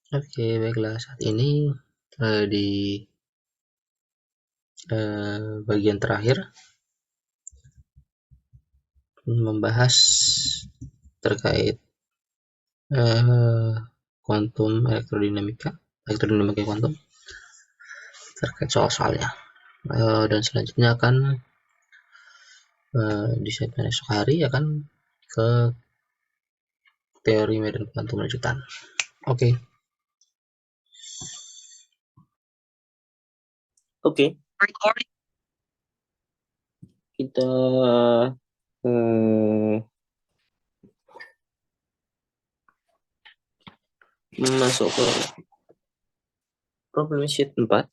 Oke, baiklah. Saat ini di bagian terakhir membahas terkait kuantum elektrodinamika kuantum terkait soal-soalnya. Dan selanjutnya akan di segmen esok hari akan ke teori medan kuantum lanjutan. Oke. Oke. Kita masuk ke problem sheet 4.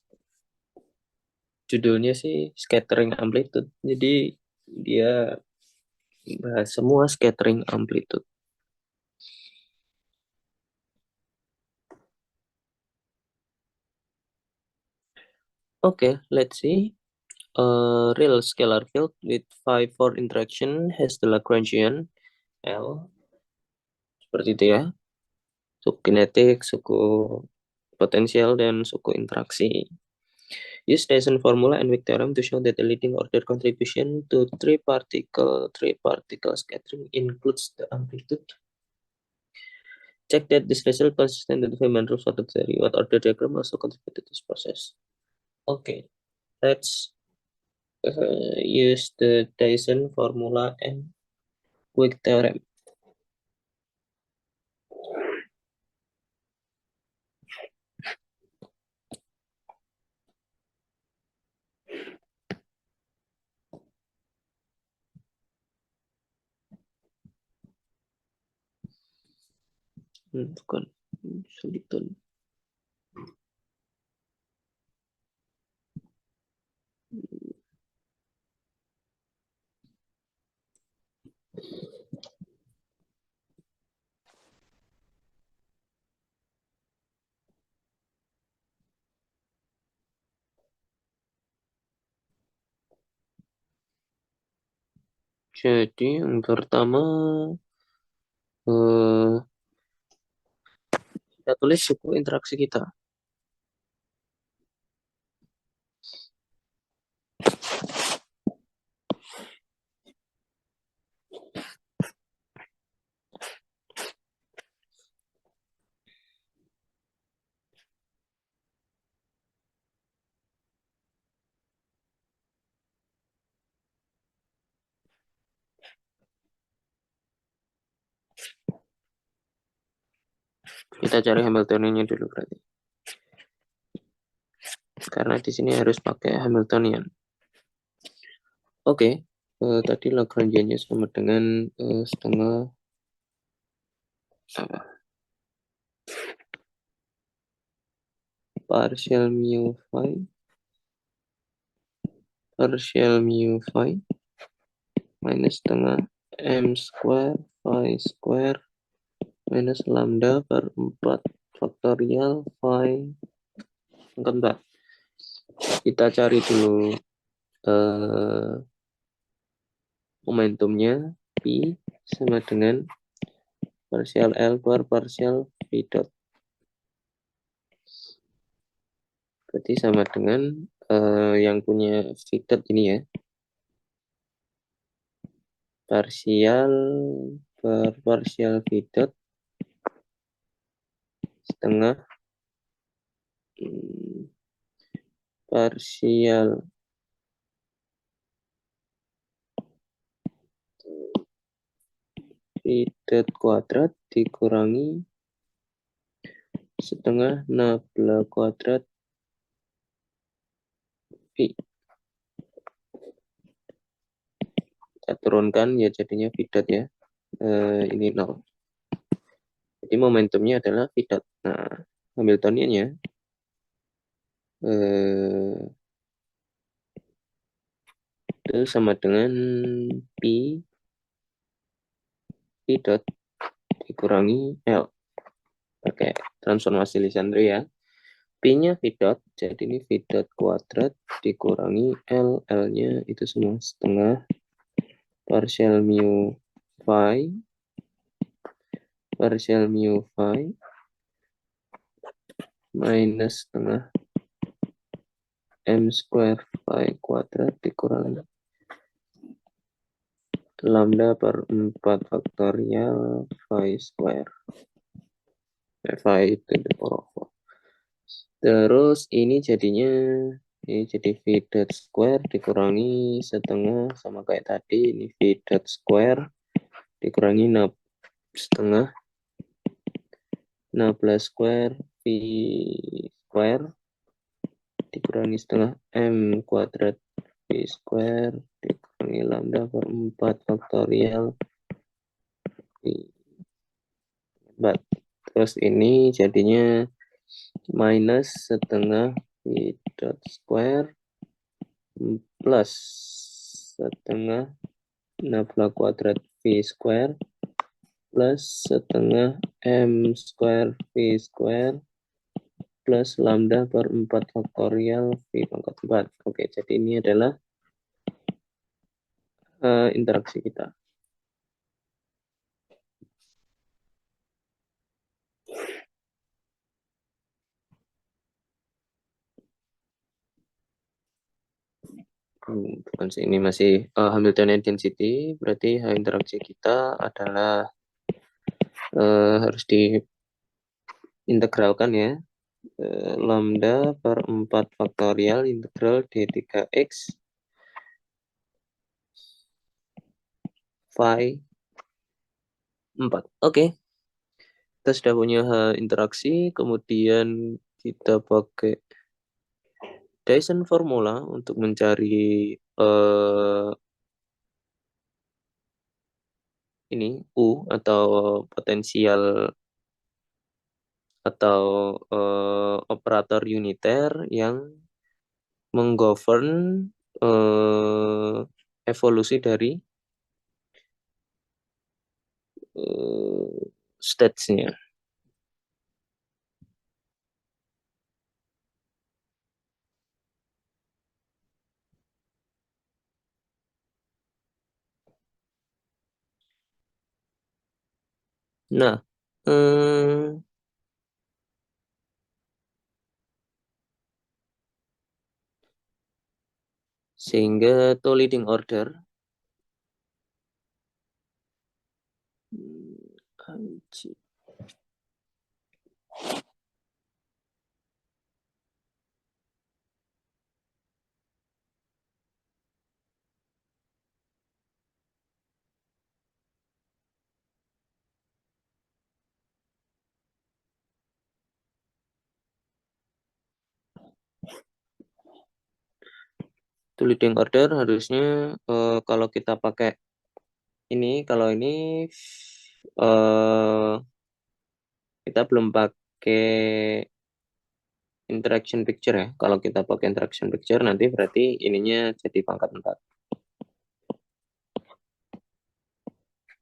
Judulnya sih scattering amplitude. Jadi dia bahas semua scattering amplitude. Okay, let's see. A real scalar field with 5-4 interaction has the Lagrangian L. Seperti itu ya. Suku kinetik, suku potensial, dan suku interaksi. Use Dyson formula and Wick theorem to show that the leading order contribution to three-particle scattering includes the amplitude. Check that this result consistent with the Feynman rules of the theory. What order diagram also contribute to this process? Okay, let's use the Dyson formula and Wick theorem. Bukan sulitan. Jadi yang pertama kita tulis suku interaksi kita. Kita cari Hamiltoniannya dulu berarti. Karena di sini harus pakai Hamiltonian. Oke, tadi Lagrangiannya sama dengan setengah apa? Partial mu phi minus setengah m square phi square minus lambda per 4 faktorial phi. Enggak. Kita cari dulu momentumnya P sama dengan partial L per partial V dot. Berarti sama dengan yang punya V dot ini ya. Partial per partial V dot setengah partial V dot kuadrat dikurangi setengah nabla kuadrat V. Kita turunkan ya jadinya V dot ya. Ini 0. Jadi momentumnya adalah V dot. Nah, Hamiltoniannya itu sama dengan P dot dikurangi L. Pakai transformasi Lisandro ya. P-nya V dot, jadi ini V dot kuadrat dikurangi L. L-nya itu semua setengah partial mu phi minus setengah M square phi kuadrat dikurangi lambda per 4 faktorial phi square. Phi to the power of 4. Terus ini jadinya jadi V dot square dikurangi setengah sama kayak tadi. Ini V dot square dikurangi 6 setengah 16 square V square dikurangi setengah M kuadrat V square dikurangi lambda per 4 faktorial V. Terus ini jadinya minus setengah V dot square plus setengah 16 kuadrat V square plus setengah M square V square plus lambda per 4 faktorial V pangkat 4. Oke, jadi ini adalah interaksi kita. Bukan sih, ini masih Hamiltonian density, berarti interaksi kita adalah harus diintegralkan ya. Lambda per 4 faktorial integral D3X phi 4. Oke. Kita sudah punya interaksi, kemudian kita pakai Dyson formula untuk mencari ini U atau potensial atau operator uniter yang menggovern evolusi dari states-nya. Nah, sehingga to leading order to leading order harusnya kalau kita pakai ini, kalau ini kita belum pakai interaction picture ya. Kalau kita pakai interaction picture nanti berarti ininya jadi pangkat 4.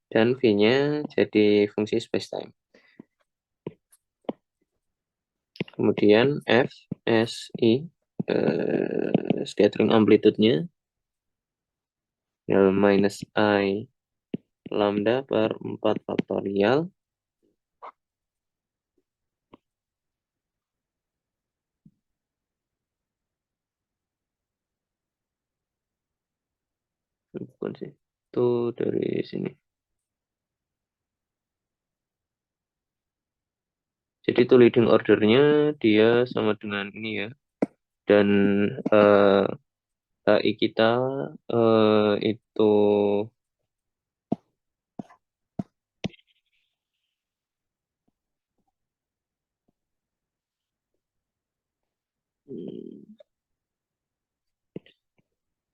Dan V-nya jadi fungsi spacetime. Kemudian F, S, I, scattering amplitude-nya minus I lambda per 4 faktorial bukan sih, itu dari sini. Jadi itu leading ordernya dia sama dengan ini ya. Dan HI kita itu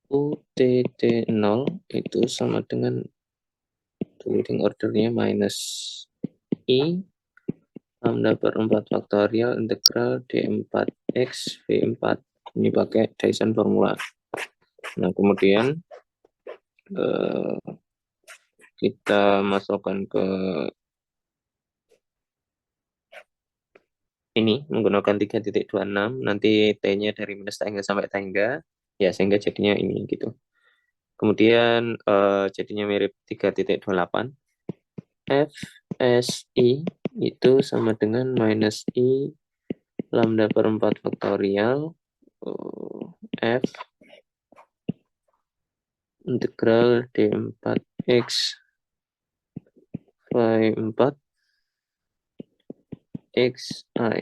UTT0 itu sama dengan leading ordernya minus I lambda per 4 faktorial integral D4X V4. Ini pakai Dyson formula. Nah, kemudian kita masukkan ke ini menggunakan 3.26, nanti T-nya dari minus tangga sampai tangga, ya sehingga jadinya ini gitu. Kemudian jadinya mirip 3.28. F, S, I itu sama dengan minus I lambda per 4 faktorial F integral D4 X Y4 XI.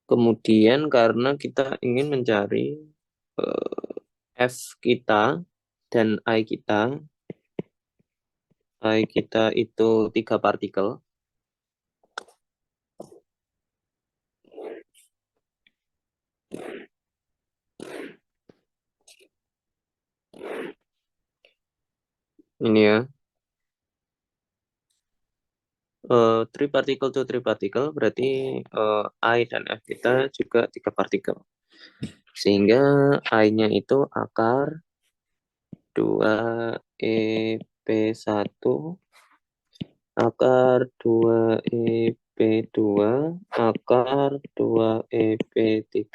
Kemudian karena kita ingin mencari F kita dan I kita itu 3 partikel. Ini ya, 3 partikel to 3 partikel berarti I dan F kita juga 3 partikel. Sehingga I-nya itu akar 2EP1 akar 2EP2 akar 2EP3.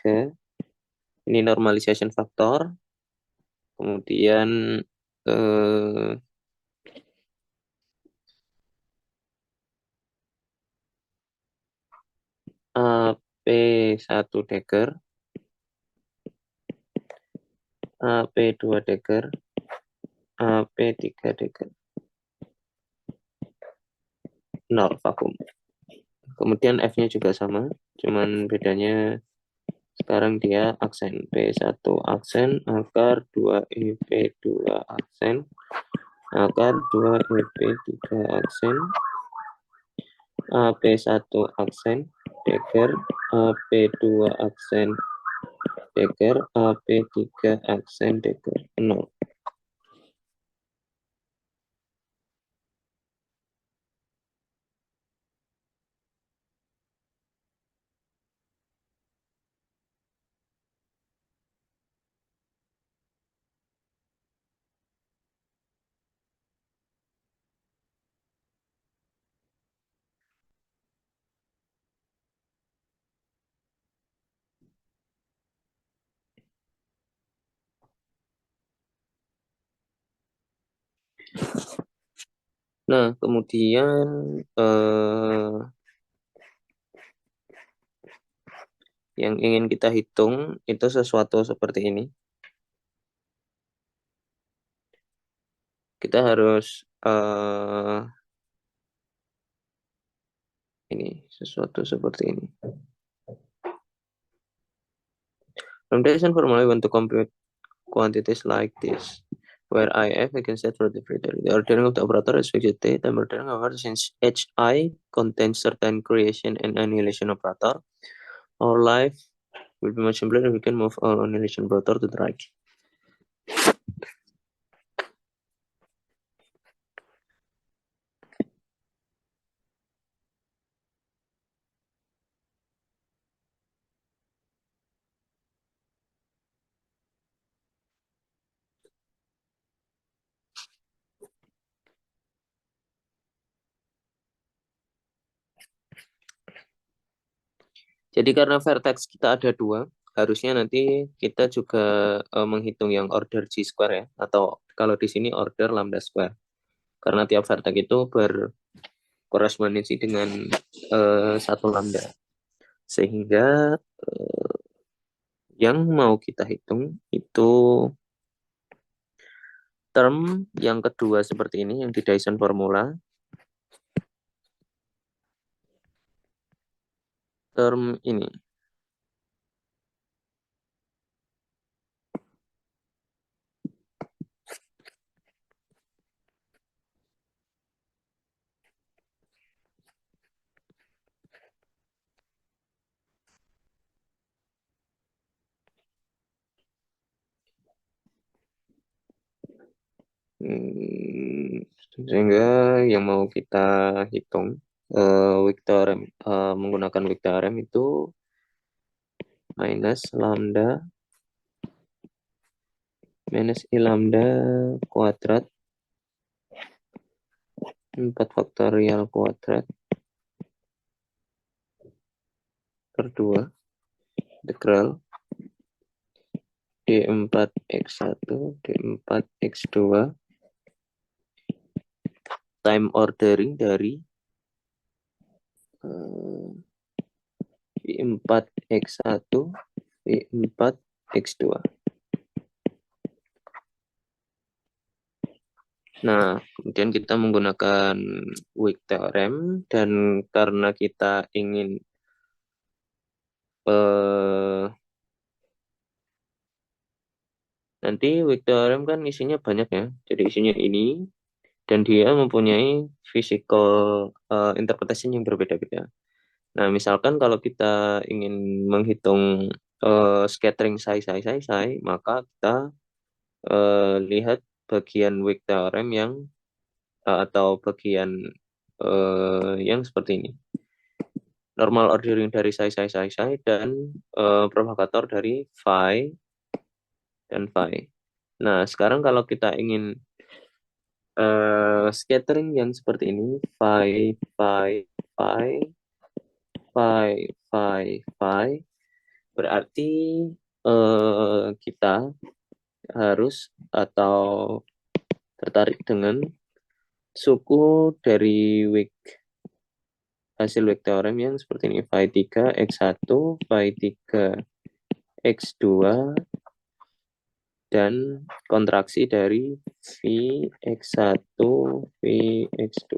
Ini normalization factor. Kemudian AP1 Dagger, AP2 Dagger, AP3 Dagger. 0 vakum. Kemudian F-nya juga sama, cuman bedanya sekarang dia aksen P1 aksen akar 2EP2 aksen akar 2EP3 aksen AP1 aksen Dagger AP2 aksen Dagger AP3 aksen Dagger 0. Nah, kemudian yang ingin kita hitung itu sesuatu seperti ini. Kita harus ini sesuatu seperti ini. Foundation formula want to compute quantities like this, where IF we can set for the filter. The ordering of the operator is fixed state, and ordering however since HI contains certain creation and annihilation operator, our life will be much simpler if we can move our annihilation operator to the right. Jadi karena vertex kita ada 2, harusnya nanti kita juga menghitung yang order G square ya, atau kalau di sini order lambda square. Karena tiap vertex itu berkorespondensi dengan 1 lambda. Sehingga yang mau kita hitung itu term yang kedua seperti ini, yang di Dyson formula. Term ini. Sehingga yang mau kita hitung weak theorem menggunakan weak theorem itu minus i lambda kuadrat 4 faktorial kuadrat per 2 integral d4x1 d4x2 time ordering dari v4x1 v4x2. Nah, kemudian kita menggunakan weak theorem, dan karena kita ingin nanti weak theorem kan isinya banyak ya, jadi isinya ini, dan dia mempunyai physical interpretation yang berbeda-beda. Nah, misalkan kalau kita ingin menghitung scattering psi, maka kita lihat bagian weak theorem yang atau bagian yang seperti ini. Normal ordering dari psi dan propagator dari phi dan phi. Nah, sekarang kalau kita ingin scattering yang seperti ini, phi, berarti kita harus atau tertarik dengan suku dari hasil weak theorem yang seperti ini, phi 3 x1, phi 3 x2, dan kontraksi dari Vx1, Vx2.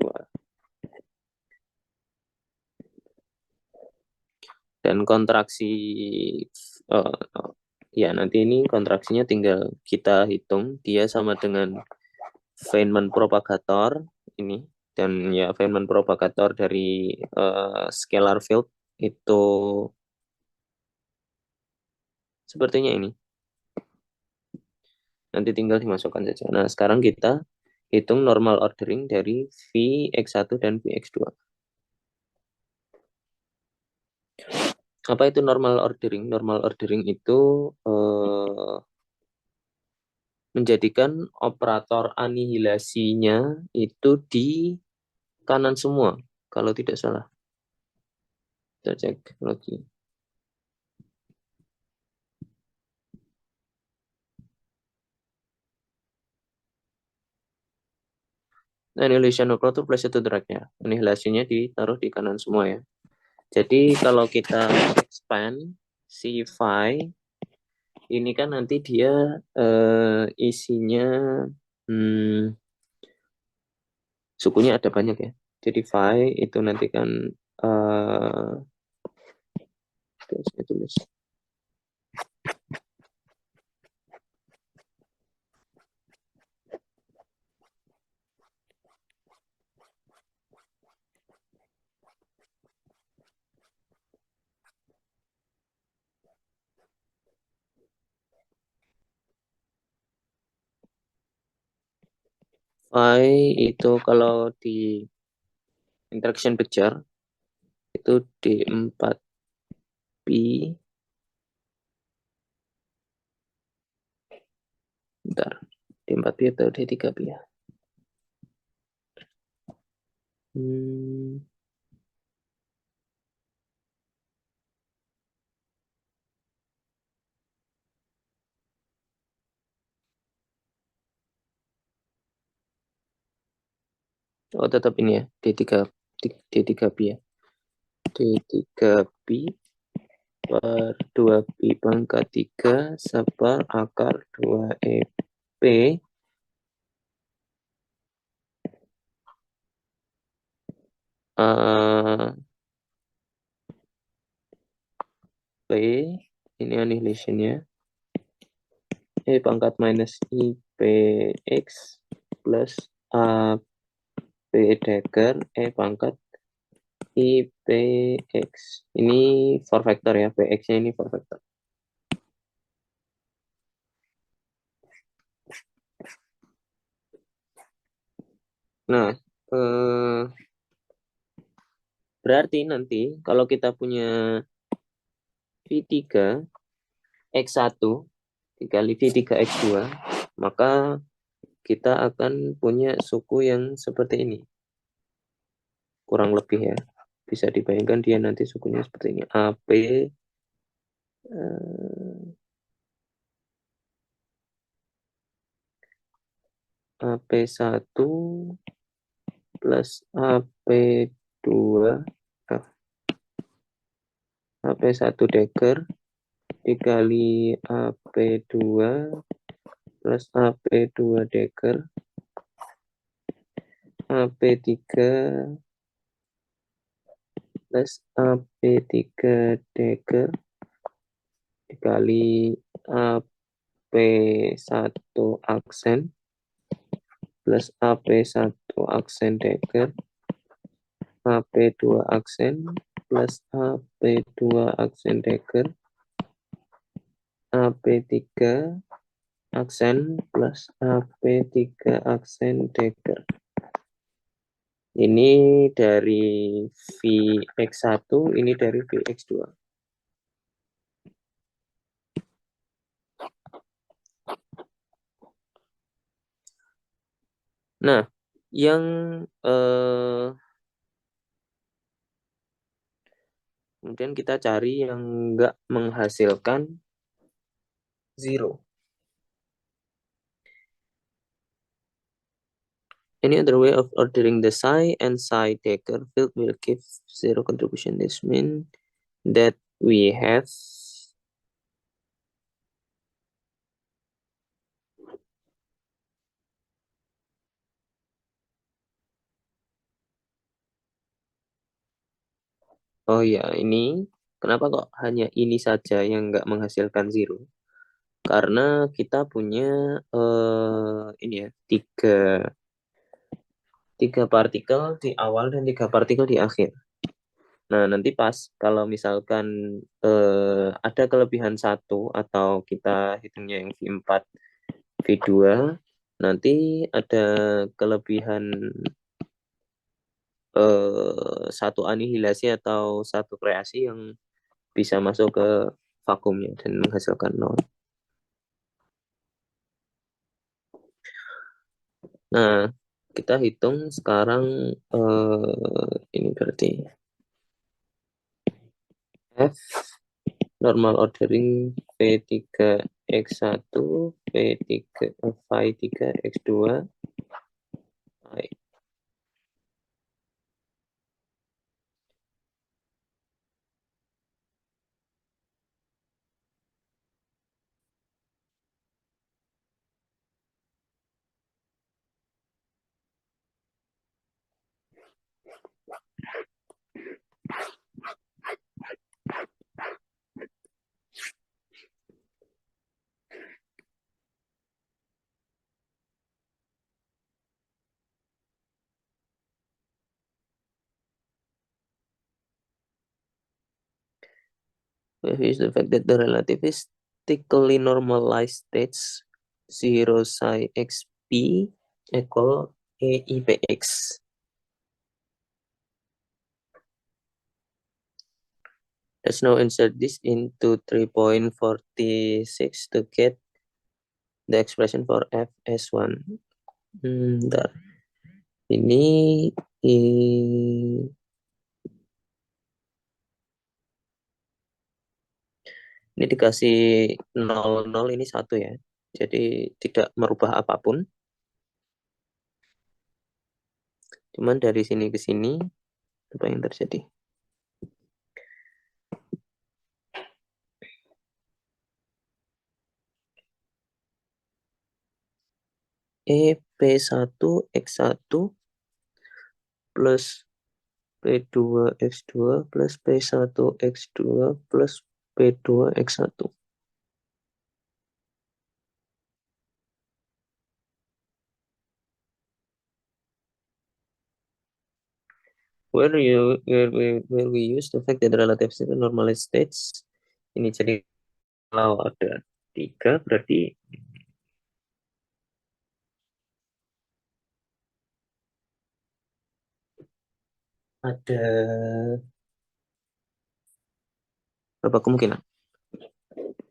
Dan kontraksi, ya nanti ini kontraksinya tinggal kita hitung, dia sama dengan Feynman propagator ini, dan ya Feynman propagator dari scalar field itu sepertinya ini. Nanti tinggal dimasukkan saja. Nah, sekarang kita hitung normal ordering dari Vx1 dan Vx2. Apa itu normal ordering? Normal ordering itu menjadikan operator anihilasinya itu di kanan semua, kalau tidak salah. Kita cek lagi. Annihilation operator plus itu drag-nya. Anihilasinya ditaruh di kanan semua ya. Jadi kalau kita expand si phi, ini kan nanti dia isinya sukunya ada banyak ya. Jadi phi itu nanti kan saya tulis. Phi itu kalau di interaction picture itu D4P, bentar, D4P atau D3P ya? Oh, tetap ini ya, D3P ya. D3P per 2P pangkat 3 seper akar 2EP P, ini annihilationnya, E pangkat minus IPX plus AP dagger E pangkat IPX. Ini 4 vector ya, PX-nya ini 4 vector. Nah, berarti nanti kalau kita punya V3 X1 dikali V3 X2, maka kita akan punya suku yang seperti ini. Kurang lebih ya. Bisa dibayangkan dia nanti sukunya seperti ini. AP AP1 plus AP2 AP1 dagger dikali AP2 plus AP2 dagger AP3 plus AP3 dagger dikali AP1 aksen plus AP1 aksen dagger AP2 aksen plus AP2 aksen dagger AP3 aksen plus AP3 aksen dagger. Ini dari Vx1, ini dari Vx2. Nah, yang kemudian kita cari yang nggak menghasilkan zero. Any other way of ordering the psi and psi dagger field will give zero contribution. This means that we have oh ya, ini kenapa kok hanya ini saja yang nggak menghasilkan zero? Karena kita punya ini ya, tiga partikel di awal dan 3 partikel di akhir. Nah, nanti pas kalau misalkan ada kelebihan satu atau kita hitungnya yang V4, V2, nanti ada kelebihan satu anihilasi atau satu kreasi yang bisa masuk ke vakumnya dan menghasilkan nol. Nah, kita hitung sekarang ini berarti F normal ordering P3X1, P3, Phi3X2, Phi. Is the fact that the relativistically normalized states 0 psi xp equal EIPX. Let's now insert this into 3.46 to get the expression for Fs1. Bentar. Ini dikasih 0, ini 1 ya. Jadi tidak merubah apapun. Cuman dari sini ke sini, apa yang terjadi? P1X1 plus P2X2 plus P1X2 plus P2X1. Where we use the fact that relative normalized states. Ini jadi kalau ada 3 berarti ada berapa kemungkinan?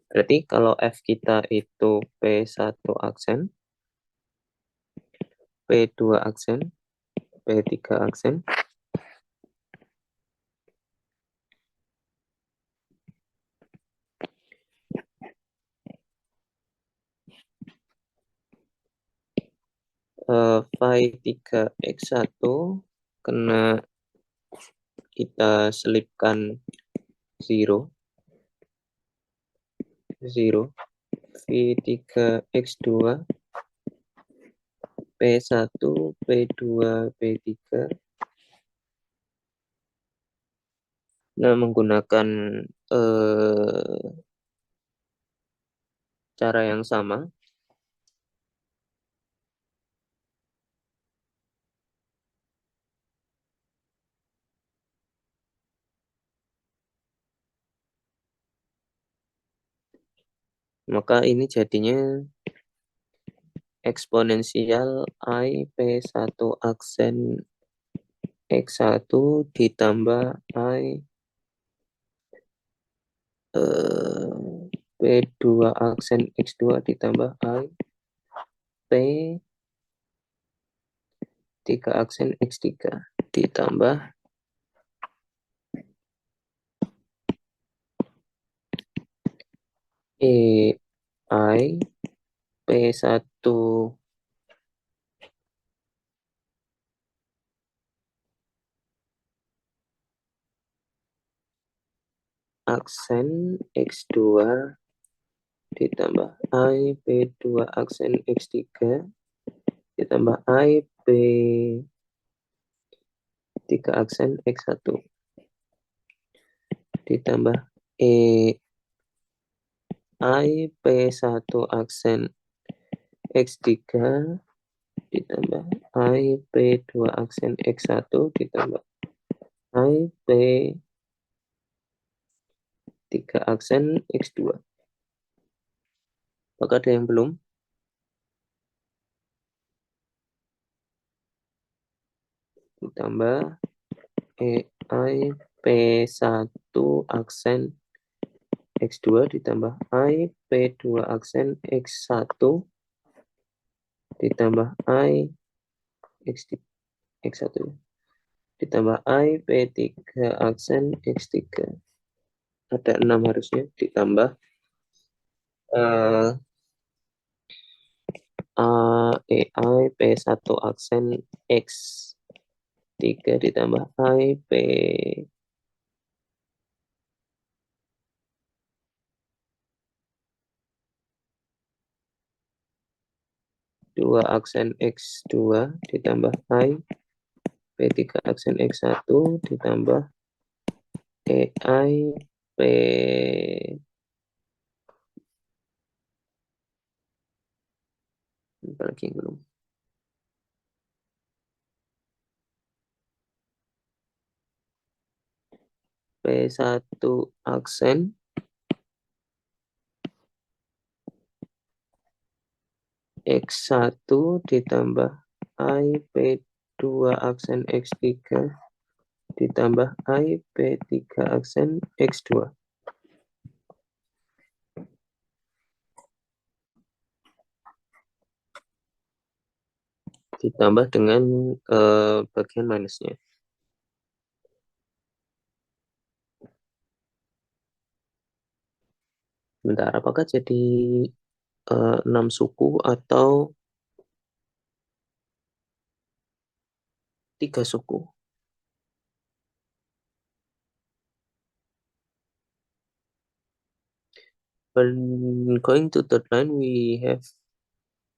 Berarti kalau F kita itu P1 aksen, P2 aksen, P3 aksen, phi 3x1 kena kita selipkan 0, 0, phi 3x2, P1, P2, P3. Nah, menggunakan cara yang sama, maka ini jadinya eksponensial I P1 aksen X1 ditambah I P2 aksen X2 ditambah I P3 aksen X3 ditambah I P1 aksen X2 ditambah I P2 aksen X3 ditambah I P3 aksen X1 ditambah I P1 aksen X3 ditambah I P2 aksen X1 ditambah I P3 aksen X2. Apakah ada yang belum? Ditambah I P1 aksen X2 ditambah I P2 aksen X1 ditambah I X1 ditambah I P3 aksen X3. Ada 6 harusnya, ditambah I P1 aksen X3 ditambah I P2 aksen X2 ditambah I P3 aksen X1 ditambah I P lagi belum. P1 aksen X1 ditambah I P2 aksen X3 ditambah I P3 aksen X2. Ditambah dengan bagian minusnya. Bentar, apakah jadi 6 suku atau 3 suku? When going to third line, we have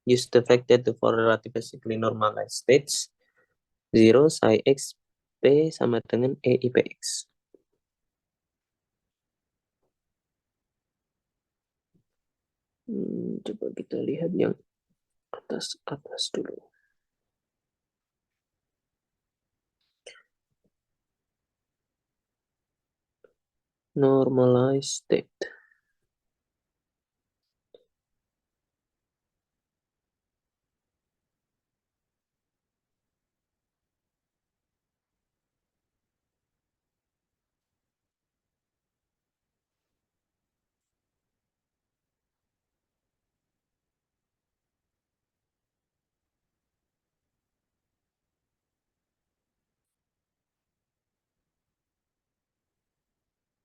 used the fact that the four relatively normalized states 0 psi x p sama dengan e i px. Coba kita lihat yang atas dulu. Normalized state.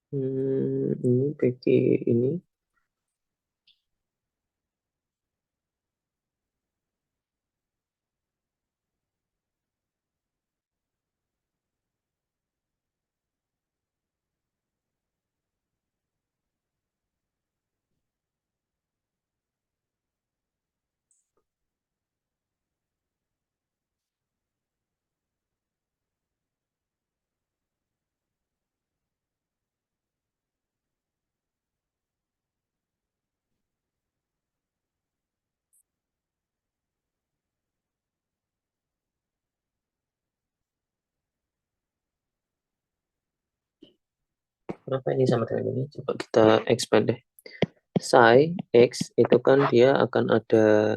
Ini PQ ini. Kenapa ini sama dengan ini? Coba kita expand deh. Psi X itu kan dia akan ada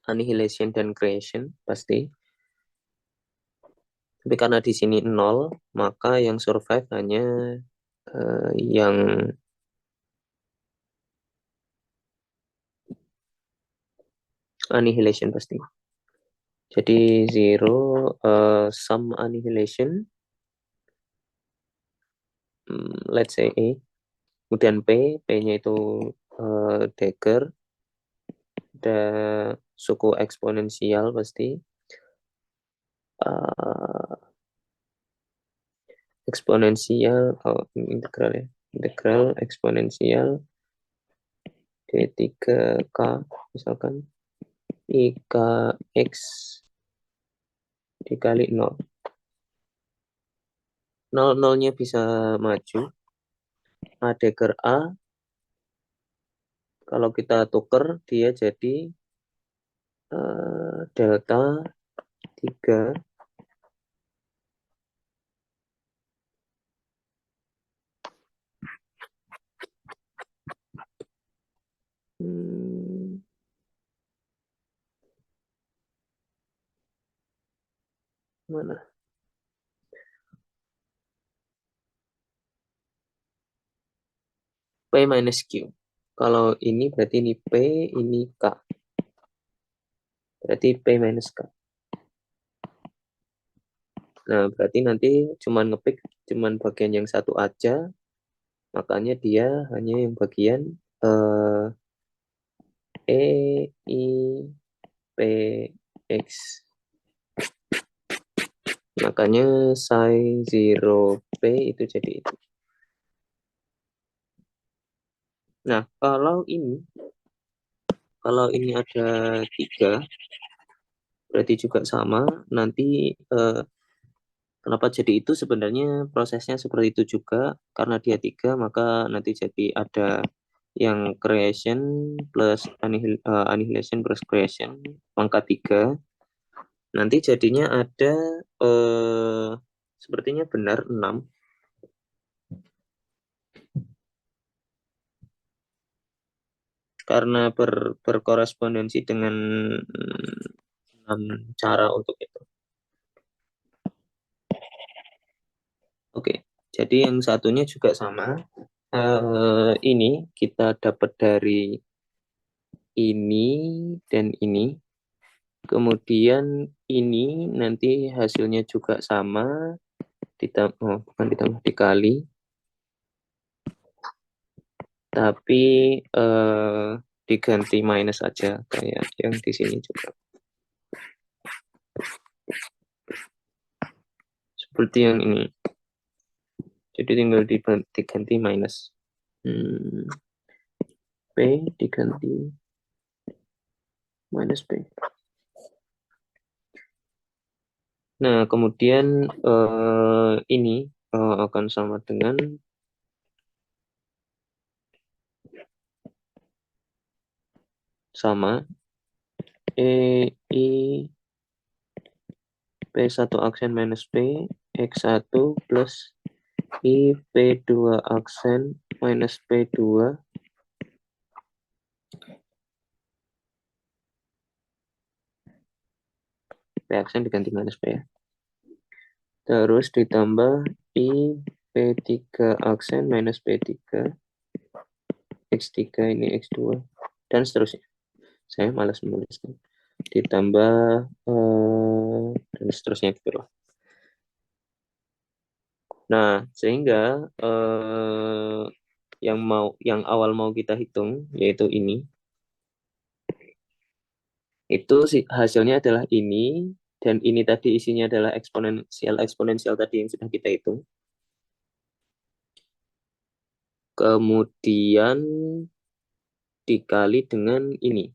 annihilation dan creation pasti. Tapi karena di sini 0, maka yang survive hanya yang annihilation pasti. Jadi 0 sum annihilation, let's say A. Kemudian P-nya itu dagger, ada suku eksponensial pasti. Eksponensial, integral ya. Integral eksponensial D3K misalkan IKX dikali 0. 0-0-nya bisa maju. A dagger A, kalau kita tuker dia jadi delta 3 mana? P minus Q. Kalau ini berarti ini P, ini K. Berarti P minus K. Nah, berarti nanti cuman ngepick cuman bagian yang satu aja. Makanya dia hanya yang bagian E, I, P, X. Makanya psi 0P itu jadi itu. Nah, kalau ini ada 3, berarti juga sama. Nanti kenapa jadi itu? Sebenarnya prosesnya seperti itu juga. Karena dia 3, maka nanti jadi ada yang creation plus annihilation plus creation, pangkat 3. Nanti jadinya ada sepertinya benar 6. Karena berkorespondensi dengan 6 cara untuk itu. Oke, jadi yang satunya juga sama. Ini kita dapat dari ini dan ini. Kemudian ini nanti hasilnya juga sama, bukan ditambah, dikali. Tapi diganti minus aja kayak yang di sini juga. Seperti yang ini. Jadi tinggal diganti minus. P diganti minus P. Nah, kemudian ini akan sama dengan sama E, I, P1 aksen minus P, X1 plus I, P2 aksen minus P2, P aksen diganti minus P ya. Terus ditambah I, P3 aksen minus P3, X3 ini X2, dan seterusnya. Saya malas menuliskan. Ditambah dan seterusnya gitu loh. Nah, sehingga yang awal mau kita hitung yaitu ini, itu hasilnya adalah ini, dan ini tadi isinya adalah eksponensial tadi yang sudah kita hitung. Kemudian dikali dengan ini.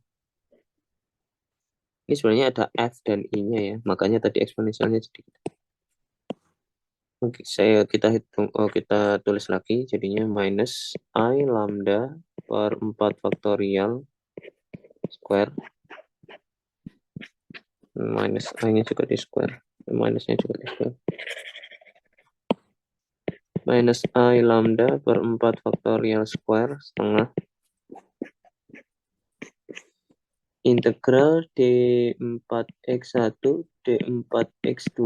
Ini sebenarnya ada F dan I-nya ya, makanya tadi eksponensialnya sedikit. Oke, kita hitung, kita tulis lagi, jadinya minus I lambda per 4 faktorial square, minus I-nya juga di square, minusnya juga di square, minus I lambda per 4 faktorial square setengah integral D4X1 D4X2,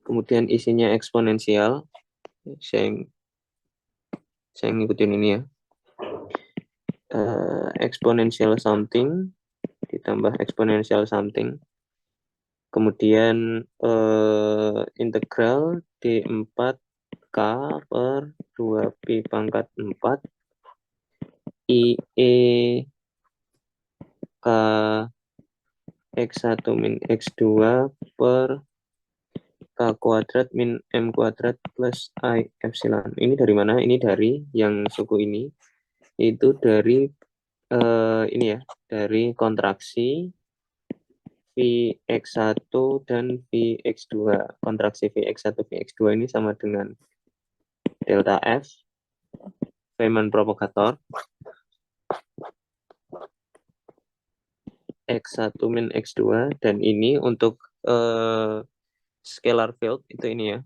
kemudian isinya eksponensial. Saya ngikutin ini ya, eksponensial something ditambah eksponensial something, kemudian integral D4K per 2P pangkat 4 IE K X1 min X2 per K kuadrat min M kuadrat plus I epsilon. Ini dari mana? Ini dari yang suku ini. Itu dari ini ya, dari kontraksi Vx1 dan Vx2. Kontraksi Vx1, Vx2 ini sama dengan delta F, Feynman propagator, X1 min X2, dan ini untuk scalar field, itu ini ya.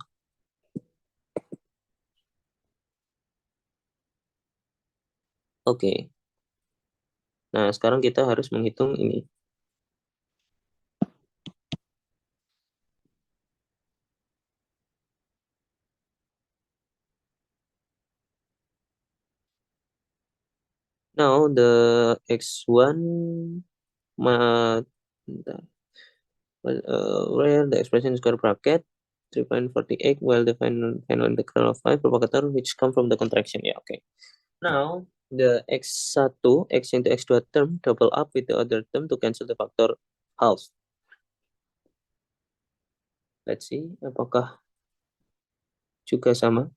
Oke. Nah, sekarang kita harus menghitung ini. Now, the X1 where the expression is square bracket 3.48 while the final integral of 5 propagator which come from the contraction. Yeah, okay. Now, the X1, X into X2 term double up with the other term to cancel the factor half. Let's see, apakah juga sama?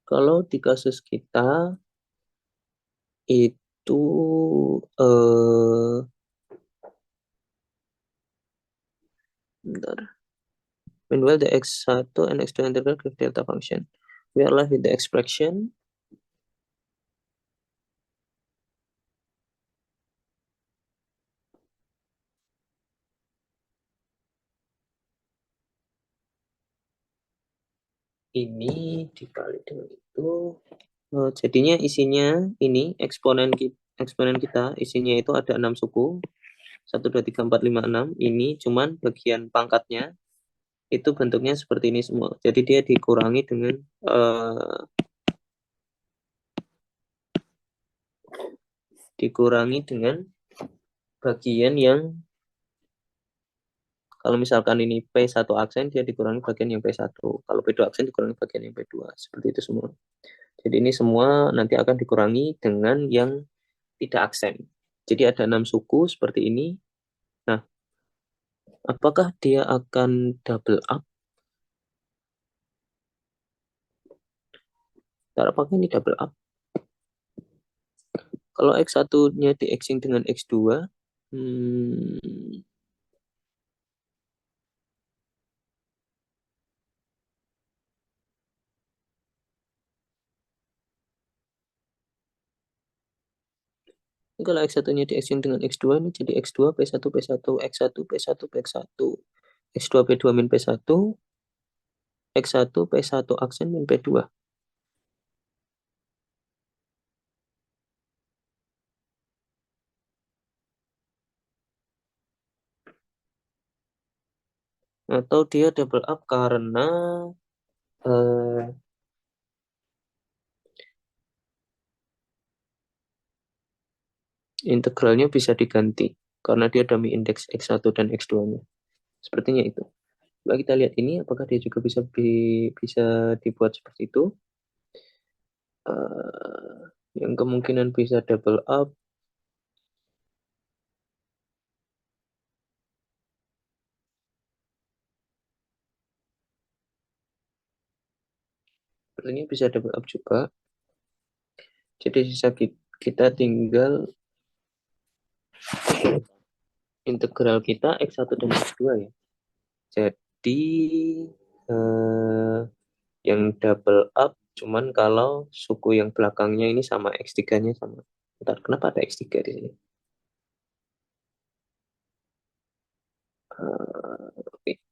Kalau di kasus kita itu bentar. Meanwhile, the X1 and X2 integral give delta function. We are left with the expression ini dikali dengan itu. Jadinya isinya ini eksponen kita isinya itu ada 6 suku. 1, 2, 3, 4, 5, 6. Ini cuman bagian pangkatnya itu bentuknya seperti ini semua. Jadi dia dikurangi dengan bagian yang, kalau misalkan ini P1 aksen, dia dikurangi bagian yang P1. Kalau P2 aksen, dikurangi bagian yang P2. Seperti itu semua. Jadi ini semua nanti akan dikurangi dengan yang tidak aksen. Jadi ada 6 suku seperti ini. Nah, apakah dia akan double up? Apakah ini double up? Kalau X1-nya di-Xing dengan X2, kalau X1-nya di-Xing dengan X2, ini jadi X2, P1, P1, X1, P1, P1, X2, P2 min P1, X1, P1 aksen min P2. Atau dia double up karena integralnya bisa diganti karena dia dummy indeks X1 dan X2-nya. Sepertinya itu. Coba kita lihat ini, apakah dia juga bisa dibuat seperti itu. Yang kemungkinan bisa double up. Sepertinya bisa double up juga. Jadi sisa kita tinggal integral kita X1 dan X2 ya. Jadi eh, yang double up cuman kalau suku yang belakangnya ini sama X3-nya sama. Bentar, kenapa ada X3 di sini? Wait.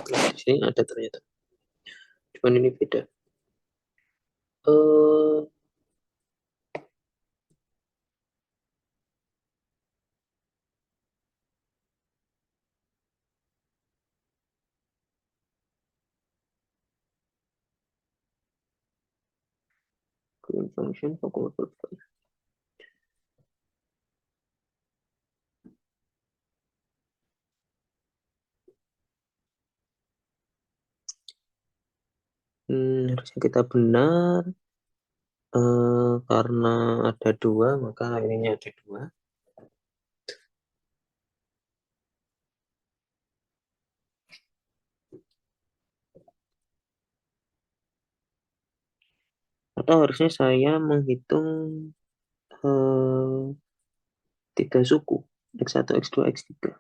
Di sini ada ternyata. Cuman ini beda. Eh Green function calculable. Harusnya kita benar. Karena ada dua, maka ininya ada dua. Atau harusnya saya menghitung tiga suku, X1, X2, X3.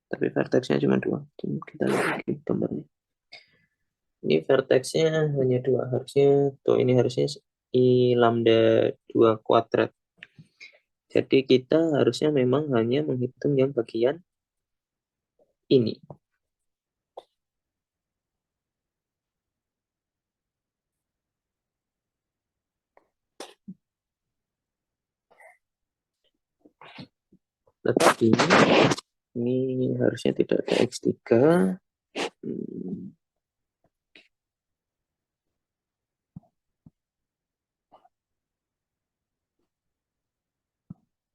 Tapi vertexnya cuma dua. Kita lihat lagi gambarnya. Ini vertexnya hanya dua. Harusnya, tuh ini harusnya I lambda 2 kuadrat. Jadi kita harusnya memang hanya menghitung yang bagian ini. Tetapi ini harusnya tidak ada X3.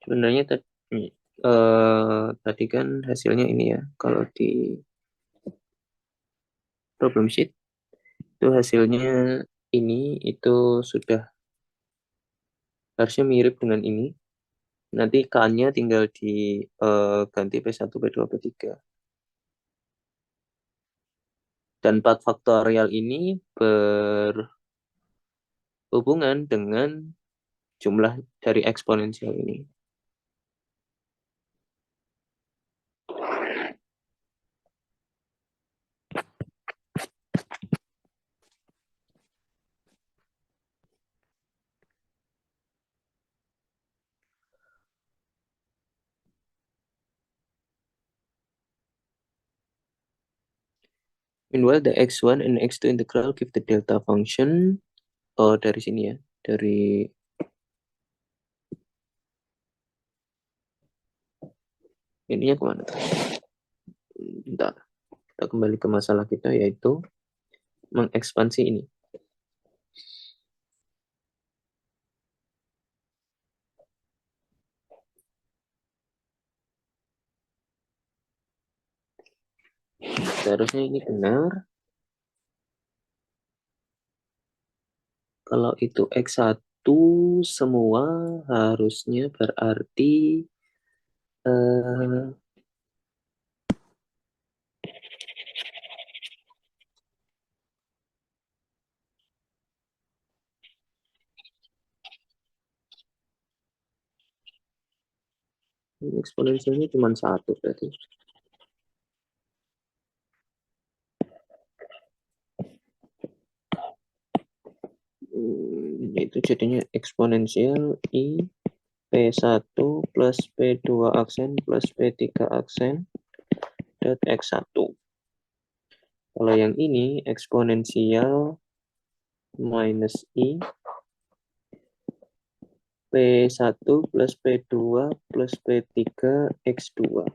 Sebenarnya tadi kan hasilnya ini ya. Kalau di problem sheet itu hasilnya ini itu sudah harusnya mirip dengan ini. Nanti K-nya tinggal diganti P1, P2, P3. Dan 4 faktorial ini berhubungan dengan jumlah dari eksponensial ini. Meanwhile, the x1 and x2 integral give the delta function dari sini ya, dari ininya kemana tuh? Bentar, kita kembali ke masalah kita, yaitu mengekspansi ini. Seharusnya ini benar. Kalau itu X1 semua harusnya berarti eksponensialnya cuma 1 berarti. Itu jadinya eksponensial I P1 plus P2 aksen plus P3 aksen dot X1. Kalau yang ini eksponensial minus I P1 plus P2 plus P3 X2.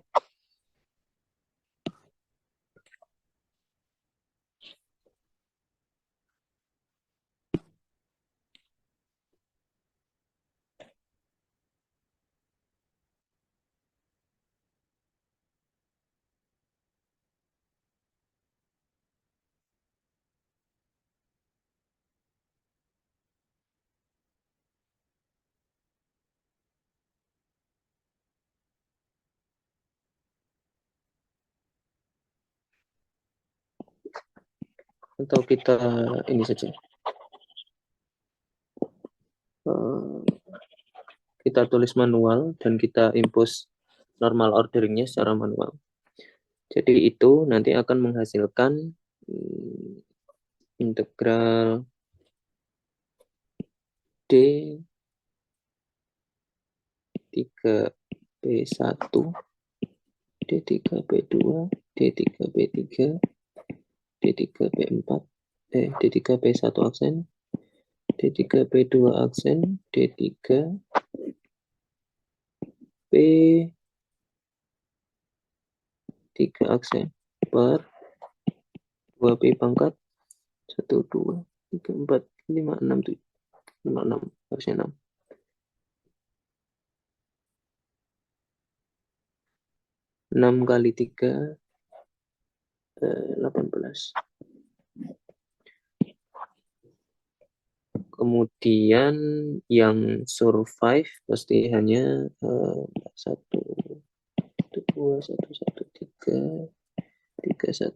Atau kita ini saja. Kita tulis manual dan kita impose normal orderingnya secara manual. Jadi itu nanti akan menghasilkan integral D3P1, D3P2, D3P3, D3P4, D3P1 aksen, D3P2 aksen, D3P3 aksen per 2P pangkat 1, 2, 3, 4, 5, 6, 7, 5, 6, harusnya 6. 6 kali 3, 18. Kemudian yang survive pasti hanya 1, 2, 1, 1, 3, 3, 1.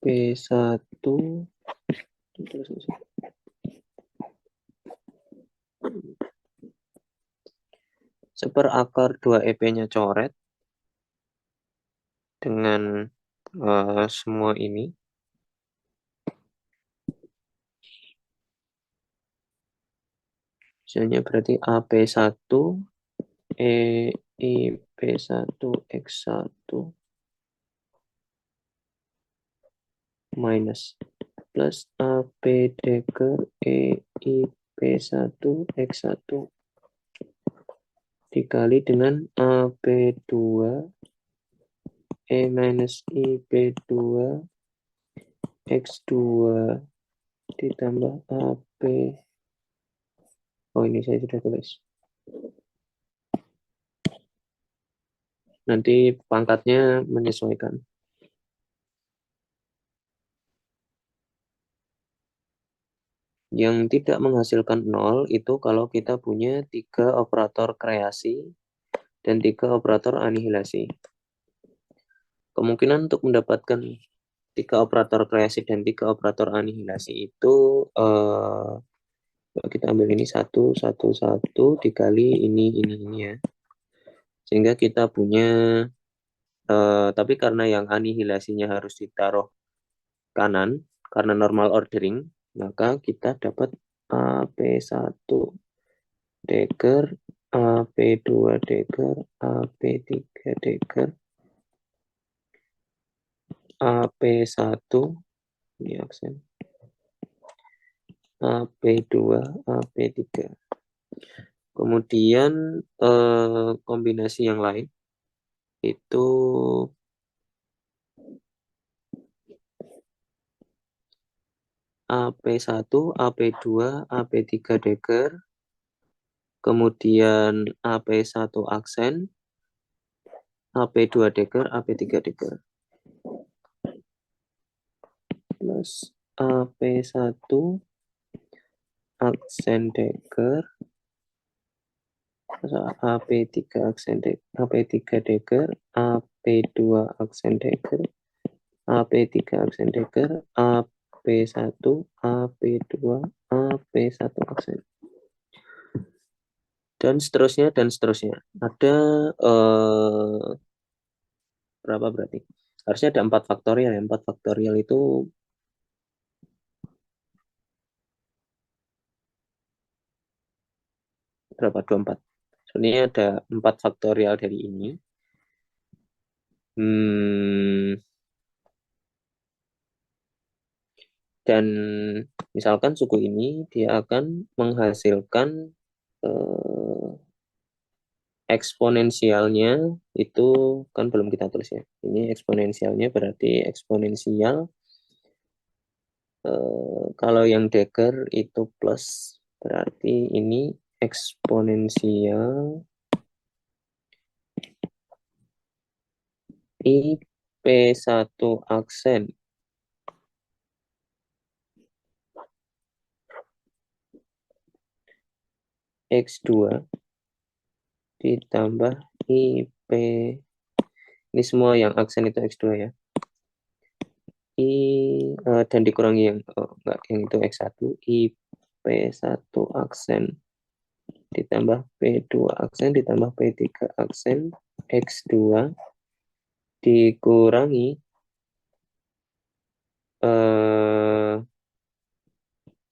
P1 seperakar 2 EP-nya coret dengan semua ini. Misalnya berarti AP1 IP1 X1 minus plus AP deker IP1 X1 dikali dengan AP2 E minus IP2 X2 ditambah AP. Oh, ini saya sudah tulis. Nanti pangkatnya menyesuaikan. Yang tidak menghasilkan 0 itu kalau kita punya 3 operator kreasi dan 3 operator anihilasi. Kemungkinan untuk mendapatkan 3 operator kreasi dan 3 operator anihilasi itu kita ambil ini 1, 1, 1 dikali ini ya. Sehingga kita punya Tapi karena yang anihilasinya harus ditaruh kanan, karena normal ordering, maka kita dapat AP1 deker, AP2 deker, AP3 deker, AP1, ini aksen, AP2, AP3. Kemudian kombinasi yang lain itu AP1, AP2, AP3 deker, kemudian AP1 aksen, AP2 deker, AP3 deker, plus AP1 aksen deker, AP3 aksen deker, AP3 deker, AP2 aksen deker, AP3 aksen deker, AP1, AP2, AP1 aksen. Dan seterusnya, dan seterusnya. Ada berapa berarti? Harusnya ada 4 faktorial ya. 4 faktorial itu berapa? 24. Sebenarnya ada 4 faktorial dari ini. Dan misalkan suku ini dia akan menghasilkan eksponensialnya itu kan belum kita tulis ya. Ini eksponensialnya berarti eksponensial kalau yang deker itu plus, berarti ini eksponensial IP1 aksen X2 ditambah IP, ini semua yang aksen itu X2 ya. Dan dikurangi yang enggak, yang itu X1, IP1 aksen ditambah P2 aksen ditambah P3 aksen X2 dikurangi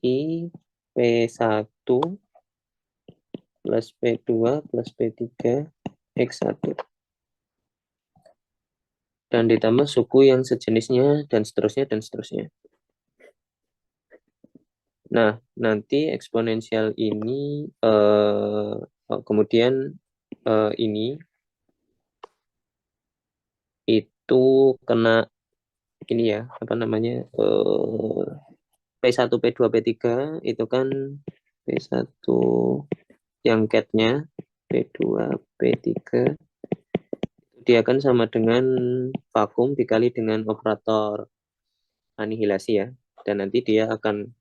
IP1 plus P2 plus P3 X1 dan ditambah suku yang sejenisnya dan seterusnya dan seterusnya. Nah, nanti eksponensial ini kemudian ini itu kena ini ya, apa namanya? P1, P2, P3 itu kan P1 yang cat-nya, P2, P3 dia kan sama dengan vakum dikali dengan operator anihilasi ya. Dan nanti dia akan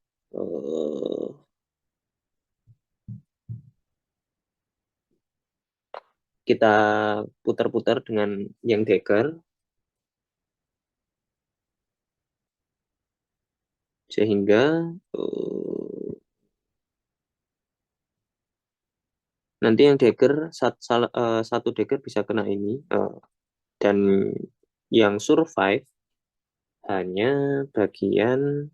kita putar-putar dengan yang deker sehingga nanti yang deker satu deker bisa kena ini dan yang survive hanya bagian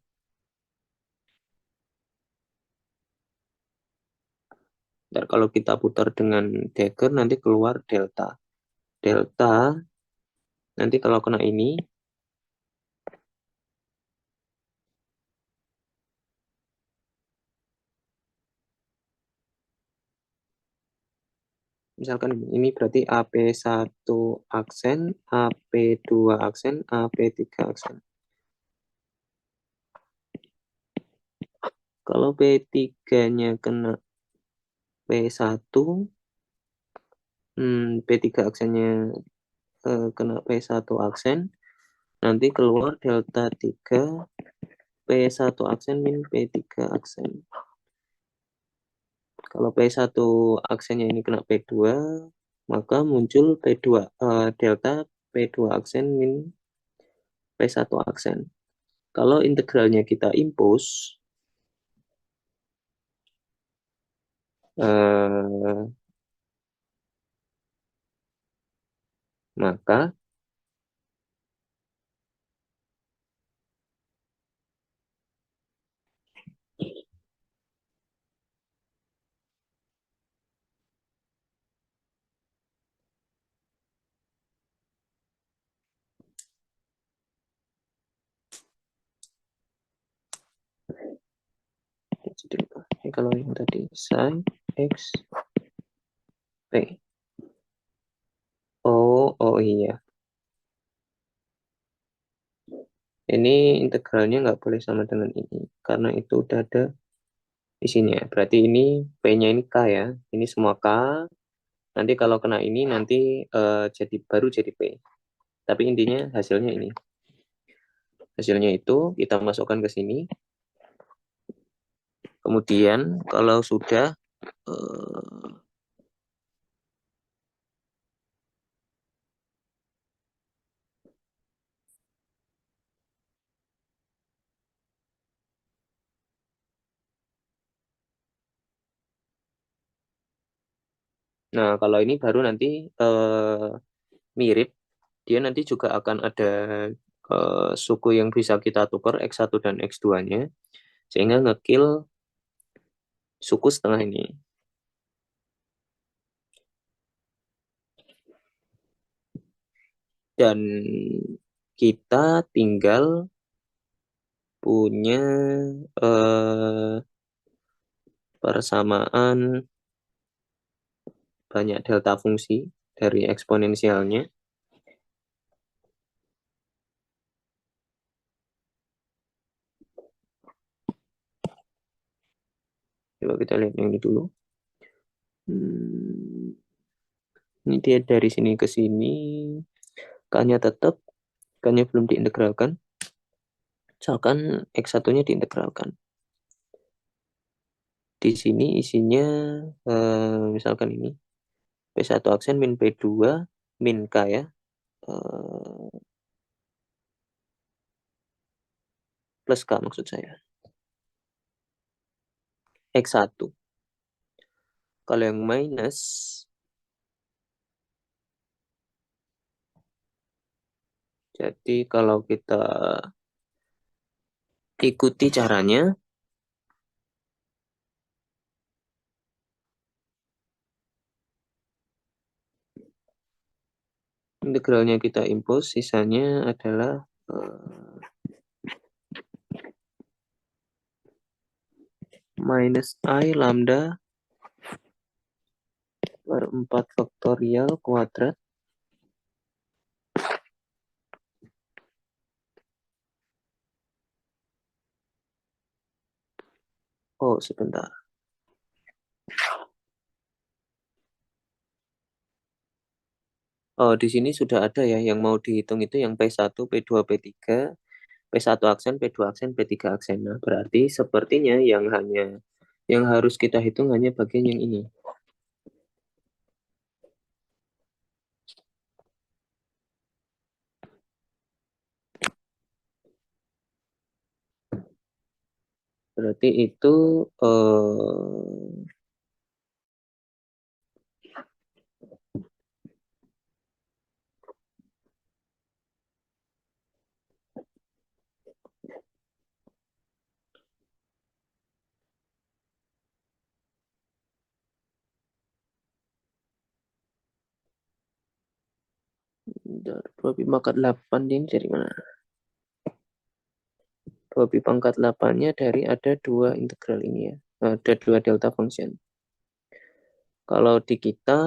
kalau kita putar dengan deker nanti keluar delta. Delta nanti kalau kena ini misalkan ini berarti AP1 aksen, AP2 aksen, AP3 aksen. Kalau P3-nya kena P1, P3 aksennya kena P1 aksen, nanti keluar delta 3 P1 aksen min P3 aksen. Kalau P1 aksennya ini kena P2, maka muncul P2 delta P2 aksen min P1 aksen. Kalau integralnya kita impose, maka Ini kalau yang tadi sin X P. Oh iya. Ini integralnya nggak boleh sama dengan ini. Karena itu udah ada di sini ya. Berarti ini P-nya ini K ya. Ini semua K. Nanti kalau kena ini nanti baru jadi P. Tapi intinya hasilnya ini. Hasilnya itu kita masukkan ke sini. Kemudian kalau sudah nah kalau ini baru nanti mirip, dia nanti juga akan ada suku yang bisa kita tukar X1 dan X2-nya sehingga ngekill suku setengah ini. Dan kita tinggal punya persamaan banyak delta fungsi dari eksponensialnya. Coba kita lihat yang ini dulu. Ini dia dari sini ke sini. K-nya tetap, K-nya belum diintegralkan. Misalkan X1-nya diintegralkan. Di sini isinya misalkan ini P1 aksen min P2 min K ya. Plus K maksud saya. X1. Kalau yang minus, jadi kalau kita ikuti caranya, integralnya kita impose, sisanya adalah minus I lambda per 4 faktorial kuadrat oh sebentar. Oh, di sini sudah ada ya yang mau dihitung itu yang P1, P2, P3, P1 aksen, P2 aksen, P3 aksen. Nah, berarti sepertinya yang harus kita hitung hanya bagian yang ini. Berarti itu dari 2 pi pangkat 8 ini dari mana? 2 pi pangkat 8-nya dari ada dua integral ini ya. Ada dua delta function. Kalau di kita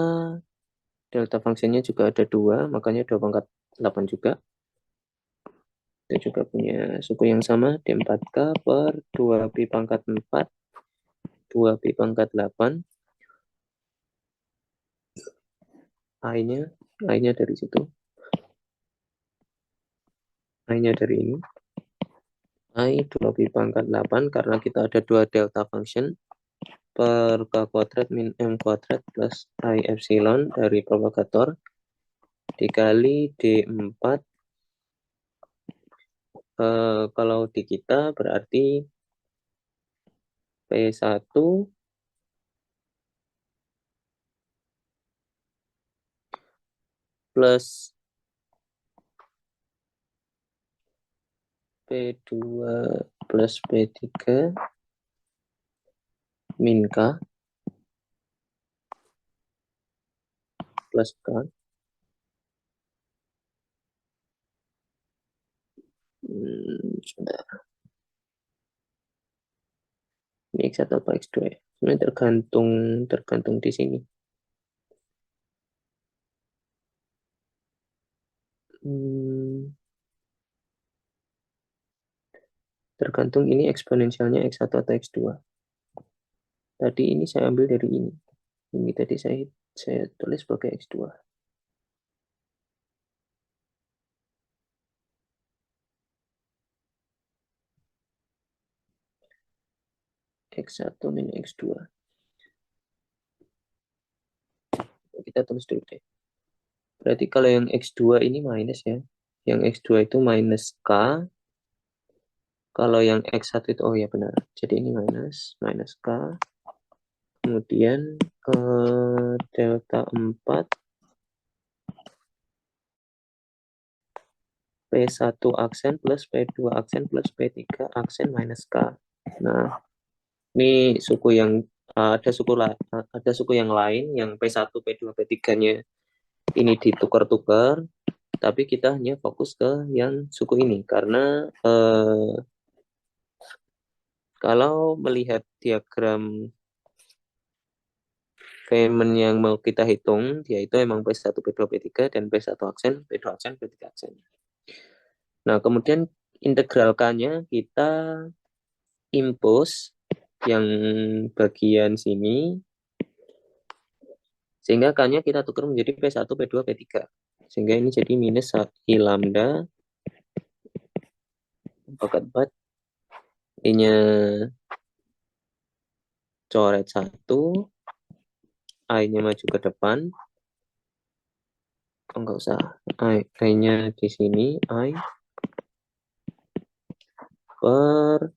delta functionnya juga ada dua, makanya 2 pangkat 8 juga. Kita juga punya suku yang sama, D4K per 2 pi pangkat 4, 2 pi pangkat 8. I-nya dari situ. I-nya dari ini. I 2 pi pangkat 8 karena kita ada dua delta function per K kuadrat min M kuadrat plus I epsilon dari propagator dikali D4 kalau di kita berarti P1 plus P2 plus P3 min K plus K. Sebentar. Ini X1 atau X2 ya? Ini tergantung di sini. Tergantung ini eksponensialnya X1 atau X2. Tadi ini saya ambil dari ini. Ini tadi saya tulis sebagai X2. X1 min X2. Kita tulis dulu deh. Berarti kalau yang X2 ini minus ya. Yang X2 itu minus K. Kalau yang X1 itu, oh ya benar. Jadi ini minus K. Kemudian delta 4 P1 aksen plus P2 aksen plus P3 aksen minus K. Nah, ini suku yang ada suku yang lain yang P1, P2, P3-nya ini ditukar-tukar, tapi kita hanya fokus ke yang suku ini karena kalau melihat diagram Feynman yang mau kita hitung, dia itu emang P1, P2, P3 dan P1 aksen, P2 aksen, P3 aksen. Nah, kemudian integralkannya kita impose yang bagian sini, sehingga K-nya kita tukar menjadi P1, P2, P3. Sehingga ini jadi minus I lambda, pakat 4, I-nya coret 1, I-nya maju ke depan, enggak usah, I-nya di sini, I per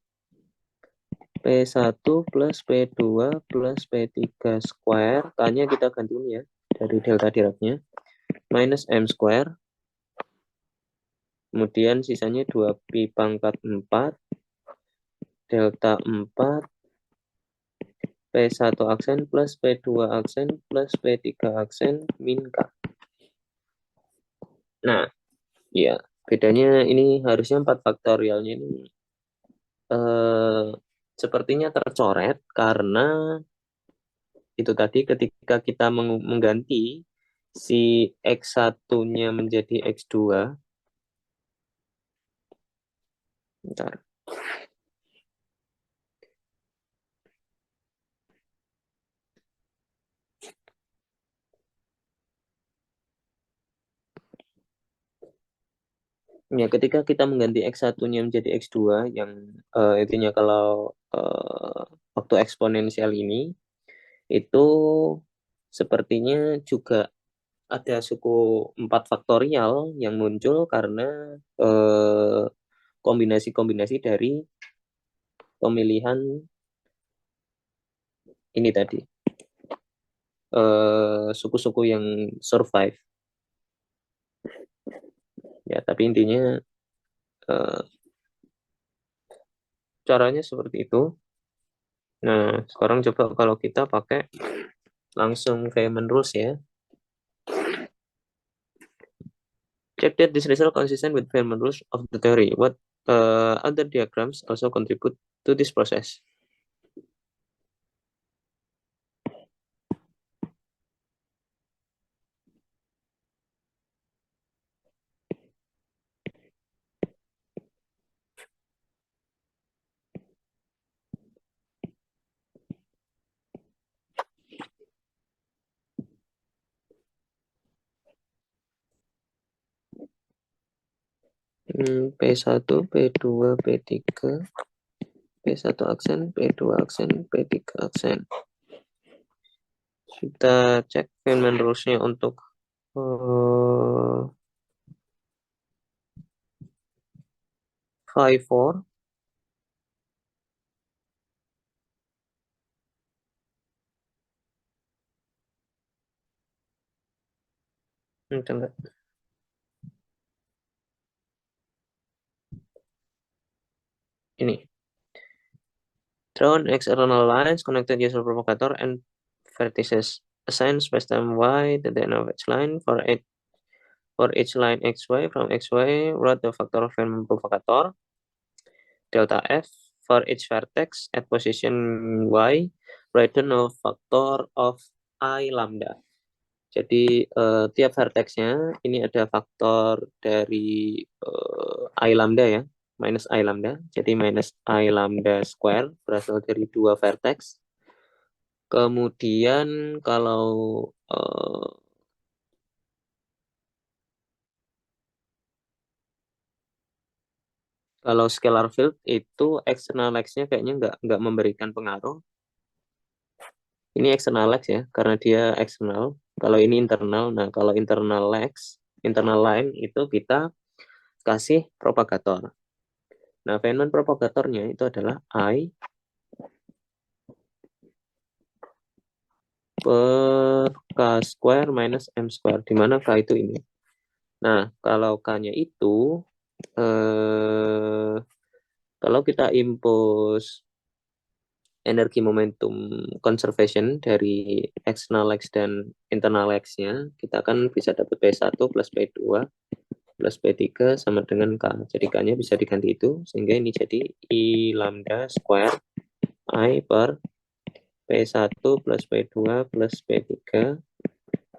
P1 plus P2 plus P3 square, K-nya kita ganti ini ya, dari delta Diracnya, minus M square, kemudian sisanya 2pi pangkat 4, delta 4, P1 aksen plus P2 aksen plus P3 aksen min K. Nah, ya, bedanya ini harusnya 4 faktorialnya ini sepertinya tercoret karena itu tadi ketika kita mengganti si X1-nya menjadi X2. Bentar. Ya, ketika kita mengganti X1-nya menjadi X2, yang intinya kalau waktu eksponensial ini, itu sepertinya juga ada suku 4 faktorial yang muncul karena kombinasi-kombinasi dari pemilihan ini tadi. Suku-suku yang survive. Ya, tapi intinya caranya seperti itu. Nah, sekarang coba kalau kita pakai langsung Feynman rules ya. Check that this result consistent with Feynman rules of the theory. What other diagrams also contribute to this process? P1, P2, P3, P1 aksen, P2 aksen, P3 aksen. Kita cek Feynman rules-nya untuk 5, 4. Enggak. Ini. Draw external lines connected user provocator and vertices. Assign spacetime y to the end of each line for each line xy from xy. Write the factor of Feynman provocator delta f for each vertex at position y, write down a factor of I lambda. Jadi tiap vertexnya ini ada faktor dari I lambda ya, minus I lambda. Jadi minus I lambda square berasal dari dua vertex. Kemudian kalau scalar field itu external x-nya kayaknya nggak memberikan pengaruh. Ini external x ya, karena dia eksternal. Kalau ini internal, nah kalau internal x, internal line itu kita kasih propagator. Nah, Feynman propagatornya itu adalah I per K square minus M square, di mana K itu ini. Nah, kalau K-nya itu, kalau kita impose energi momentum conservation dari external X dan internal X-nya, kita akan bisa dapat P1 plus P2 plus P3 sama dengan K. Jadi K-nya bisa diganti itu, sehingga ini jadi I lambda square I per P1 plus P2 plus P3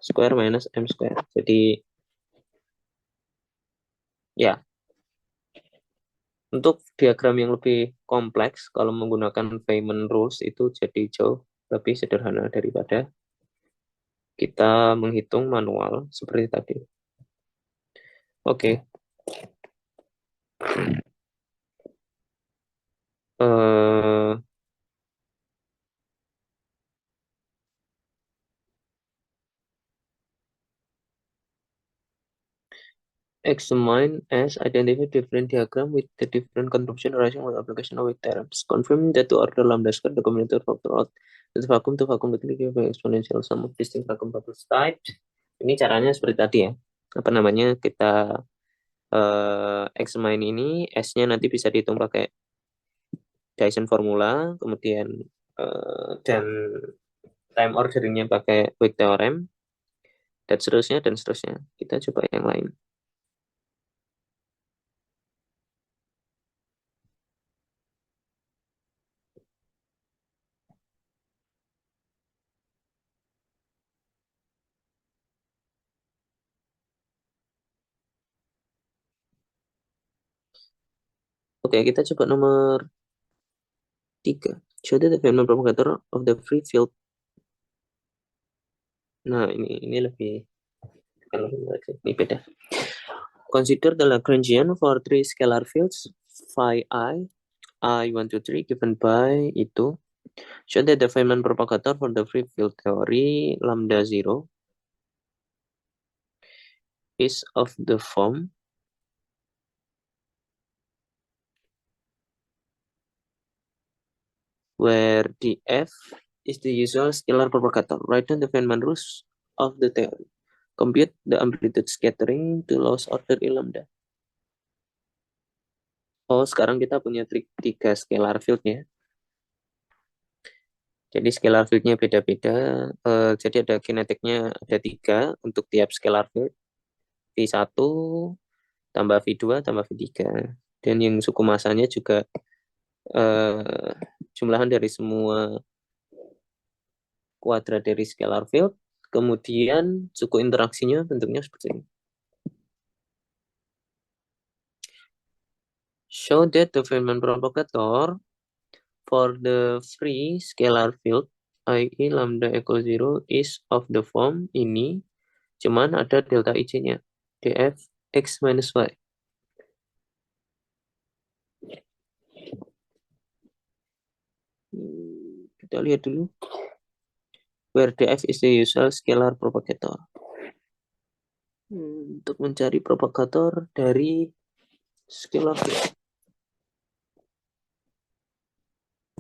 square minus M square. Jadi, ya, untuk diagram yang lebih kompleks, kalau menggunakan Feynman rules itu jadi jauh lebih sederhana daripada kita menghitung manual seperti tadi. Oke. Examine as identify different diagram with the different contribution arising with application of terms. Confirm that to order lambda square the combinator factor out the vacuum to vacuum between given exponential sum of distinct vacuum bubbles type. Ini caranya seperti tadi ya. Apa namanya, kita examine ini S-nya nanti bisa dihitung pakai Dyson formula, kemudian dan time orderingnya pakai Wick theorem, dan seterusnya dan seterusnya. Kita coba yang lain. Oke, kita coba nomor 3. Show that the Feynman propagator of the free field. Nah, ini lebih, kalau ini beda. Consider the Lagrangian for three scalar fields phi I1 to 3 given by itu. Show that the Feynman propagator for the free field theory lambda 0 is of the form where df is the usual scalar propagator. Write down the Feynman rules of the theory. Compute the amplitude scattering to lowest order in lambda. Oh, sekarang kita punya trik 3 scalar field-nya. Jadi scalar field-nya beda-beda. Jadi ada kinetiknya ada 3 untuk tiap scalar field. V1 tambah V2 tambah V3. Dan yang suku masanya juga jumlahan dari semua kuadrat dari scalar field. Kemudian suku interaksinya bentuknya seperti ini. Show that the Feynman propagator for the free scalar field i.e. lambda equal 0 is of the form ini, cuman ada delta IC-nya, df x minus y. Kita lihat dulu. Where df is the usual scalar propagator. Untuk mencari propagator dari scalar field.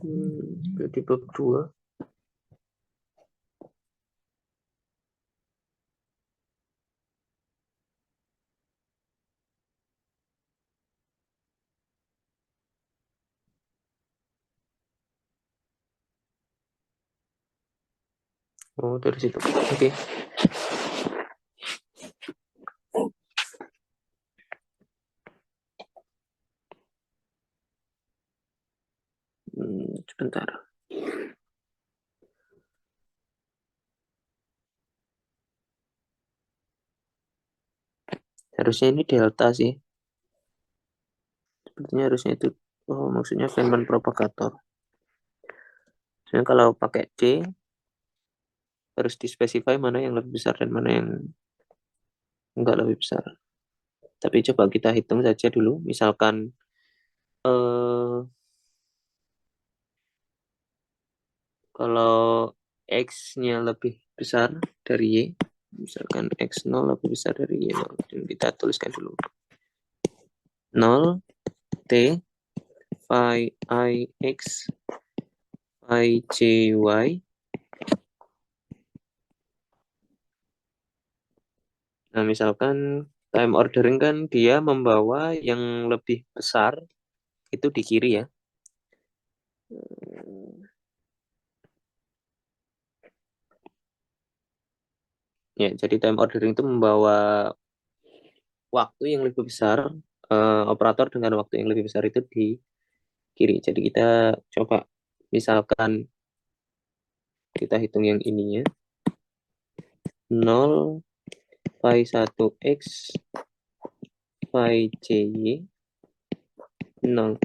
Di bab 2. Oh, dari situ. Oke. Sebentar. Harusnya ini delta sih. Sepertinya harusnya itu, oh, maksudnya Feynman propagator. Sebenarnya kalau pakai D, harus dispesify mana yang lebih besar dan mana yang enggak lebih besar. Tapi coba kita hitung saja dulu. Misalkan kalau X-nya lebih besar dari Y, misalkan X0 lebih besar dari Y0, dan kita tuliskan dulu. 0, T, phi I, X, phi J, Y. Nah, misalkan time ordering kan dia membawa yang lebih besar itu di kiri ya. Ya, jadi time ordering itu membawa waktu yang lebih besar, operator dengan waktu yang lebih besar itu di kiri. Jadi kita coba misalkan kita hitung yang ininya. 0, phi 1x, phi j, 0.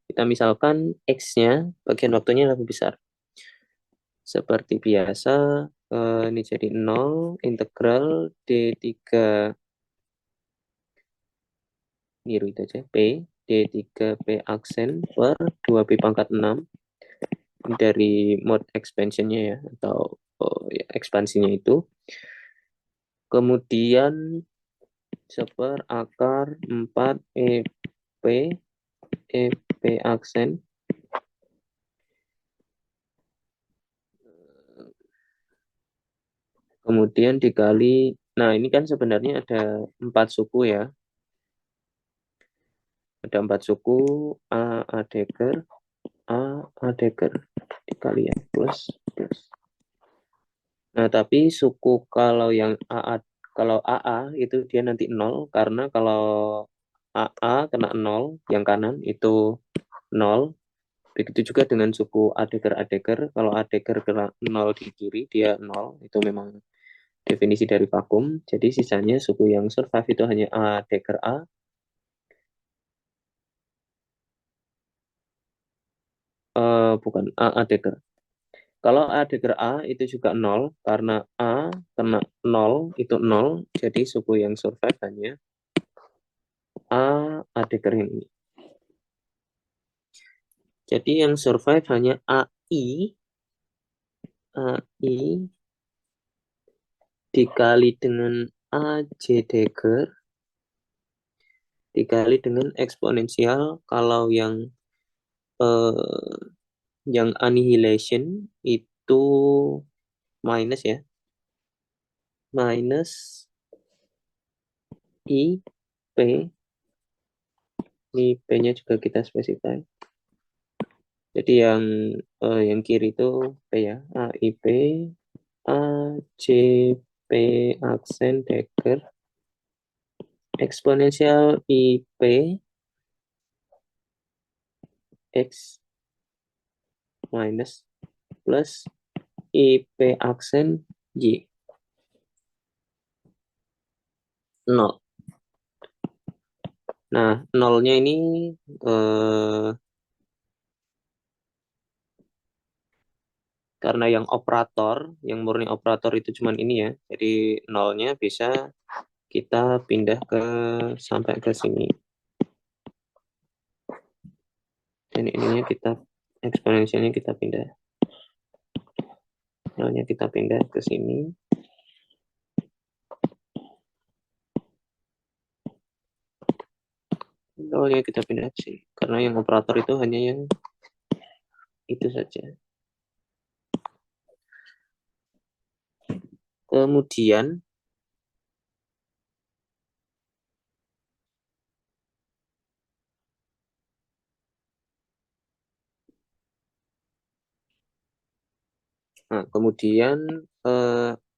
Kita misalkan x-nya bagian waktunya lebih besar. Seperti biasa, ini jadi 0, integral D3, niru itu aja, P, D3P aksen per 2P pangkat 6 dari mode expansionnya ya, atau ya, ekspansinya itu. Kemudian seper akar 4 EP aksen kemudian dikali, nah ini kan sebenarnya ada 4 suku ya, ada 4 suku A deger A deger dikali ya, plus. Nah tapi suku kalau yang kalau AA itu dia nanti 0, karena kalau AA kena 0, yang kanan itu 0. Begitu juga dengan suku adeger, kalau adeger kena 0 di kiri, dia 0. Itu memang definisi dari vakum. Jadi sisanya suku yang survive itu hanya adeger A. Bukan adeger. Kalau adeger A itu juga 0, karena A kena 0, itu 0. Jadi suku yang survive hanya adeger ini. Jadi yang survive hanya AI dikali dengan AJ Dagger dikali dengan eksponensial. Kalau yang annihilation itu minus ya, minus IP, ini P-nya juga kita spesify. Jadi yang kiri itu P ya, AIP AJP aksen Dagger eksponensial IP X minus plus IP aksen Y 0. Nah, nolnya ini karena yang operator, yang murni operator itu cuman ini ya. Jadi nolnya bisa kita pindah sampai ke sini. Dan ininya kita eksponensialnya kita pindah. Nolnya kita pindah ke sini. Nolnya kita pindah ke sini. Karena yang operator itu hanya yang itu saja. Kemudian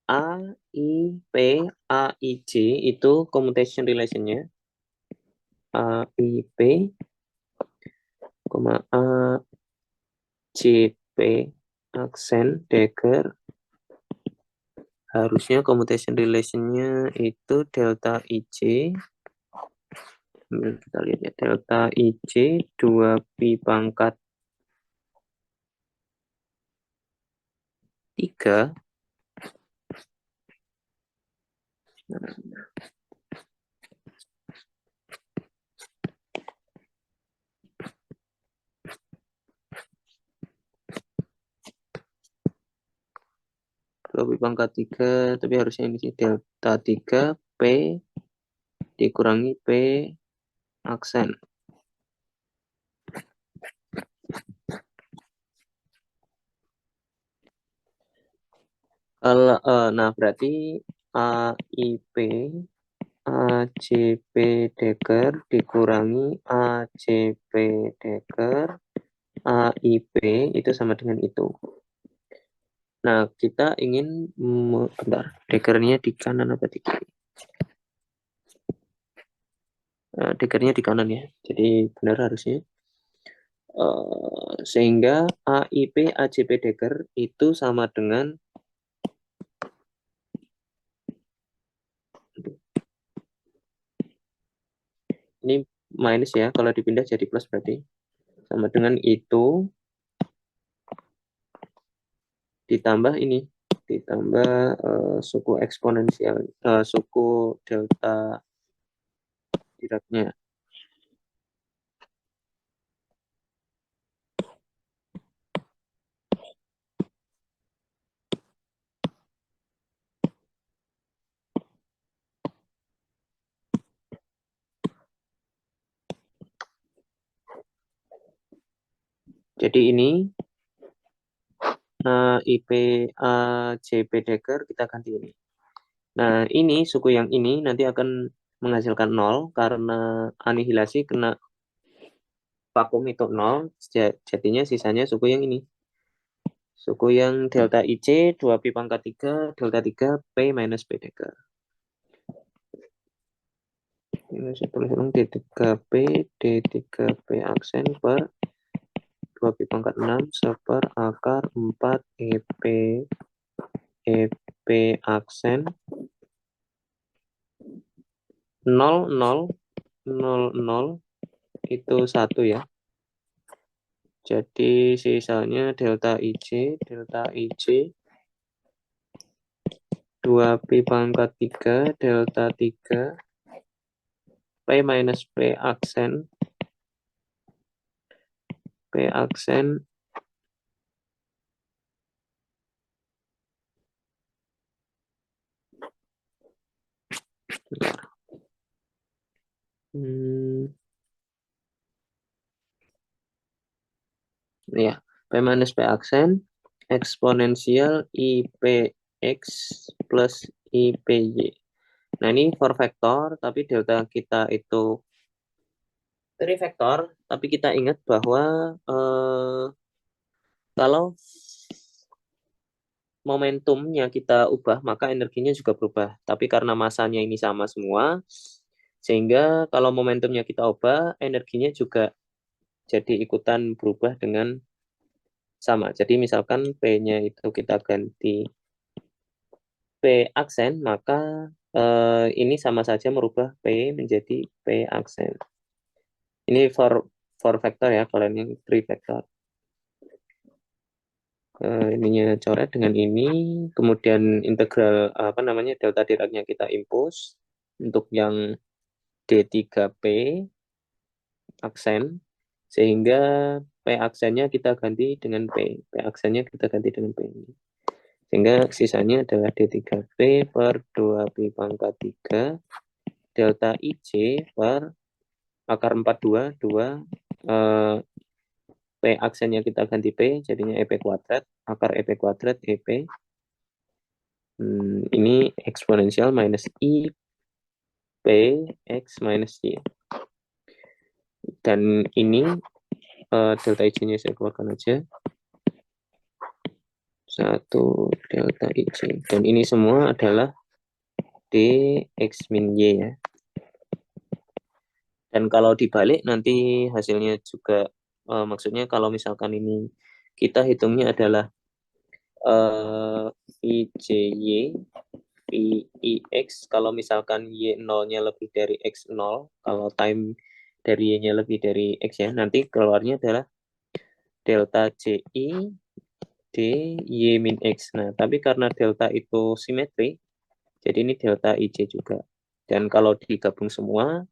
A, I, P, A, I, J itu commutation relation-nya. A, I, P, A, CP aksen dagger, harusnya commutation relation-nya itu delta IC. Kita lihat ya, delta IC 2pi pangkat 3 2pi pangkat 3, tapi harusnya ini sih delta 3 P dikurangi P aksen. Nah, berarti AIP ACP dagger dikurangi ACP dagger AIP itu sama dengan itu. Nah, kita ingin bentar, daggernya di kanan apa di kiri? Daggernya di kanan ya, jadi benar harusnya. Sehingga AIP ACP dagger itu sama dengan ini minus ya, kalau dipindah jadi plus berarti sama dengan itu ditambah ini, ditambah suku eksponensial, suku delta Diracnya. Jadi ini IP ACP dagger kita ganti ini. Nah, ini suku yang ini nanti akan menghasilkan 0 karena anihilasi kena vakum itu 0, jadinya sisanya suku yang ini. Suku yang delta IC 2pi pangkat 3 delta 3 P minus P dagger. Ini saya tulis ulang D3P D3P aksen per 2pi pangkat 6 seper akar 4 EP aksen 0 0 0 0 itu 1 ya. Jadi sisanya delta IC 2pi pangkat 3 delta 3 P minus P aksen ya, P minus P aksen eksponensial IPX plus IPY. Nah, ini 4 vektor, tapi delta kita itu 3 vektor, tapi kita ingat bahwa kalau momentumnya kita ubah, maka energinya juga berubah. Tapi karena masanya ini sama semua, sehingga kalau momentumnya kita ubah, energinya juga jadi ikutan berubah dengan sama. Jadi misalkan P-nya itu kita ganti P aksen, maka ini sama saja merubah P menjadi P aksen. Ini for vektor ya, kalau ini 3 vektor. Ininya coret dengan ini, kemudian integral delta Diracnya kita impose untuk yang D3P aksen, sehingga P aksennya kita ganti dengan P aksennya kita ganti dengan P ini. Sehingga sisanya adalah D3P per 2pi pangkat 3 delta IC per akar 42 2 P aksennya kita ganti P, jadinya EP kuadrat, akar EP kuadrat EP. Ini eksponensial minus I P X minus Y. Dan ini delta IC-nya saya keluarkan aja. 1 delta IC. Dan ini semua adalah D X min Y ya. Dan kalau dibalik nanti hasilnya juga, maksudnya kalau misalkan ini kita hitungnya adalah VJY, VIX, kalau misalkan Y0-nya lebih dari X0, kalau time dari Y-nya lebih dari X ya, nanti keluarnya adalah delta CI D Y min X. Nah, tapi karena delta itu simetri, jadi ini delta IJ juga. Dan kalau digabung semua,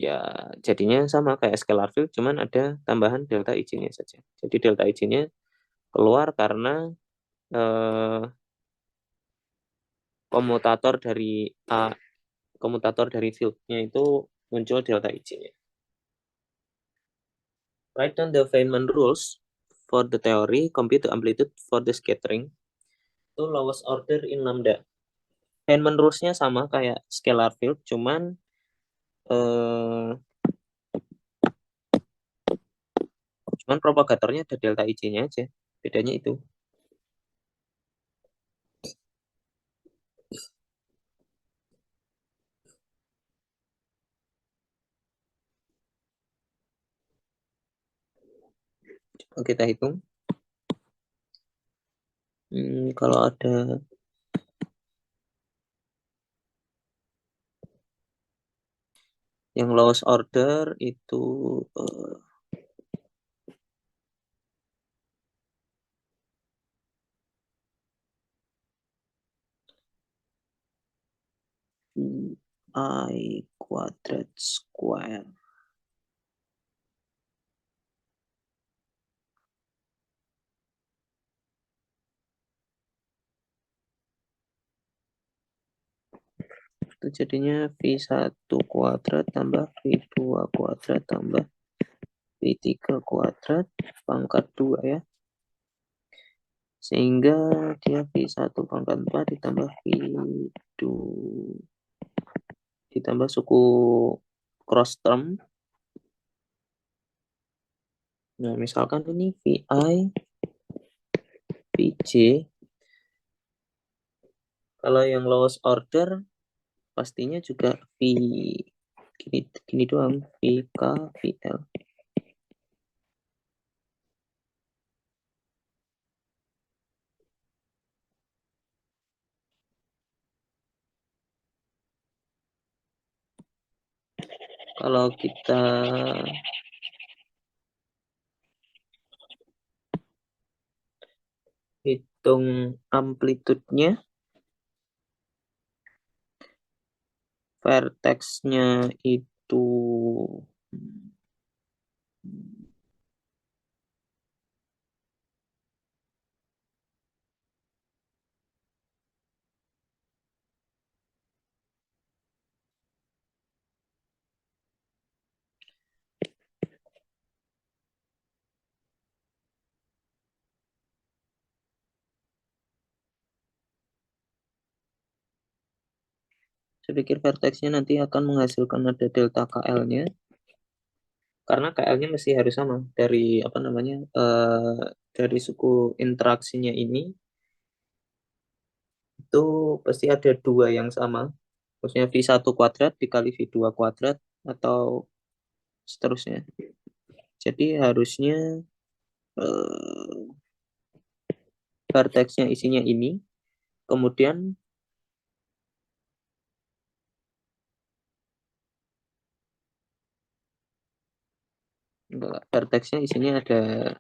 ya jadinya sama kayak scalar field, cuman ada tambahan delta IJ-nya saja. Jadi delta IJ-nya keluar karena eh, komutator dari A, komutator dari field-nya itu muncul delta IJ-nya. Write down the Feynman rules for the theory, compute the amplitude for the scattering to lowest order in lambda. Feynman rules-nya sama kayak scalar field, eh, cuman propagatornya ada delta IJ-nya aja. Bedanya itu. Coba kita hitung. Kalau ada yang lowest order itu I quadrat square. Itu jadinya V1 kuadrat tambah V2 kuadrat tambah V3 kuadrat pangkat 2 ya. Sehingga dia V1 pangkat 4 ditambah V2 ditambah suku cross term. Nah, misalkan ini VI, VJ. Kalau yang lowest order pastinya juga gini doang, VK, VL. Kalau kita hitung amplitudenya, vertexnya itu saya pikir vertexnya nanti akan menghasilkan ada delta KL-nya, karena KL-nya mesti harus sama dari apa namanya dari suku interaksinya ini itu pasti ada dua yang sama, maksudnya V1 kuadrat dikali V2 kuadrat atau seterusnya. Jadi harusnya vertexnya isinya ini, kemudian vertexnya isinya ada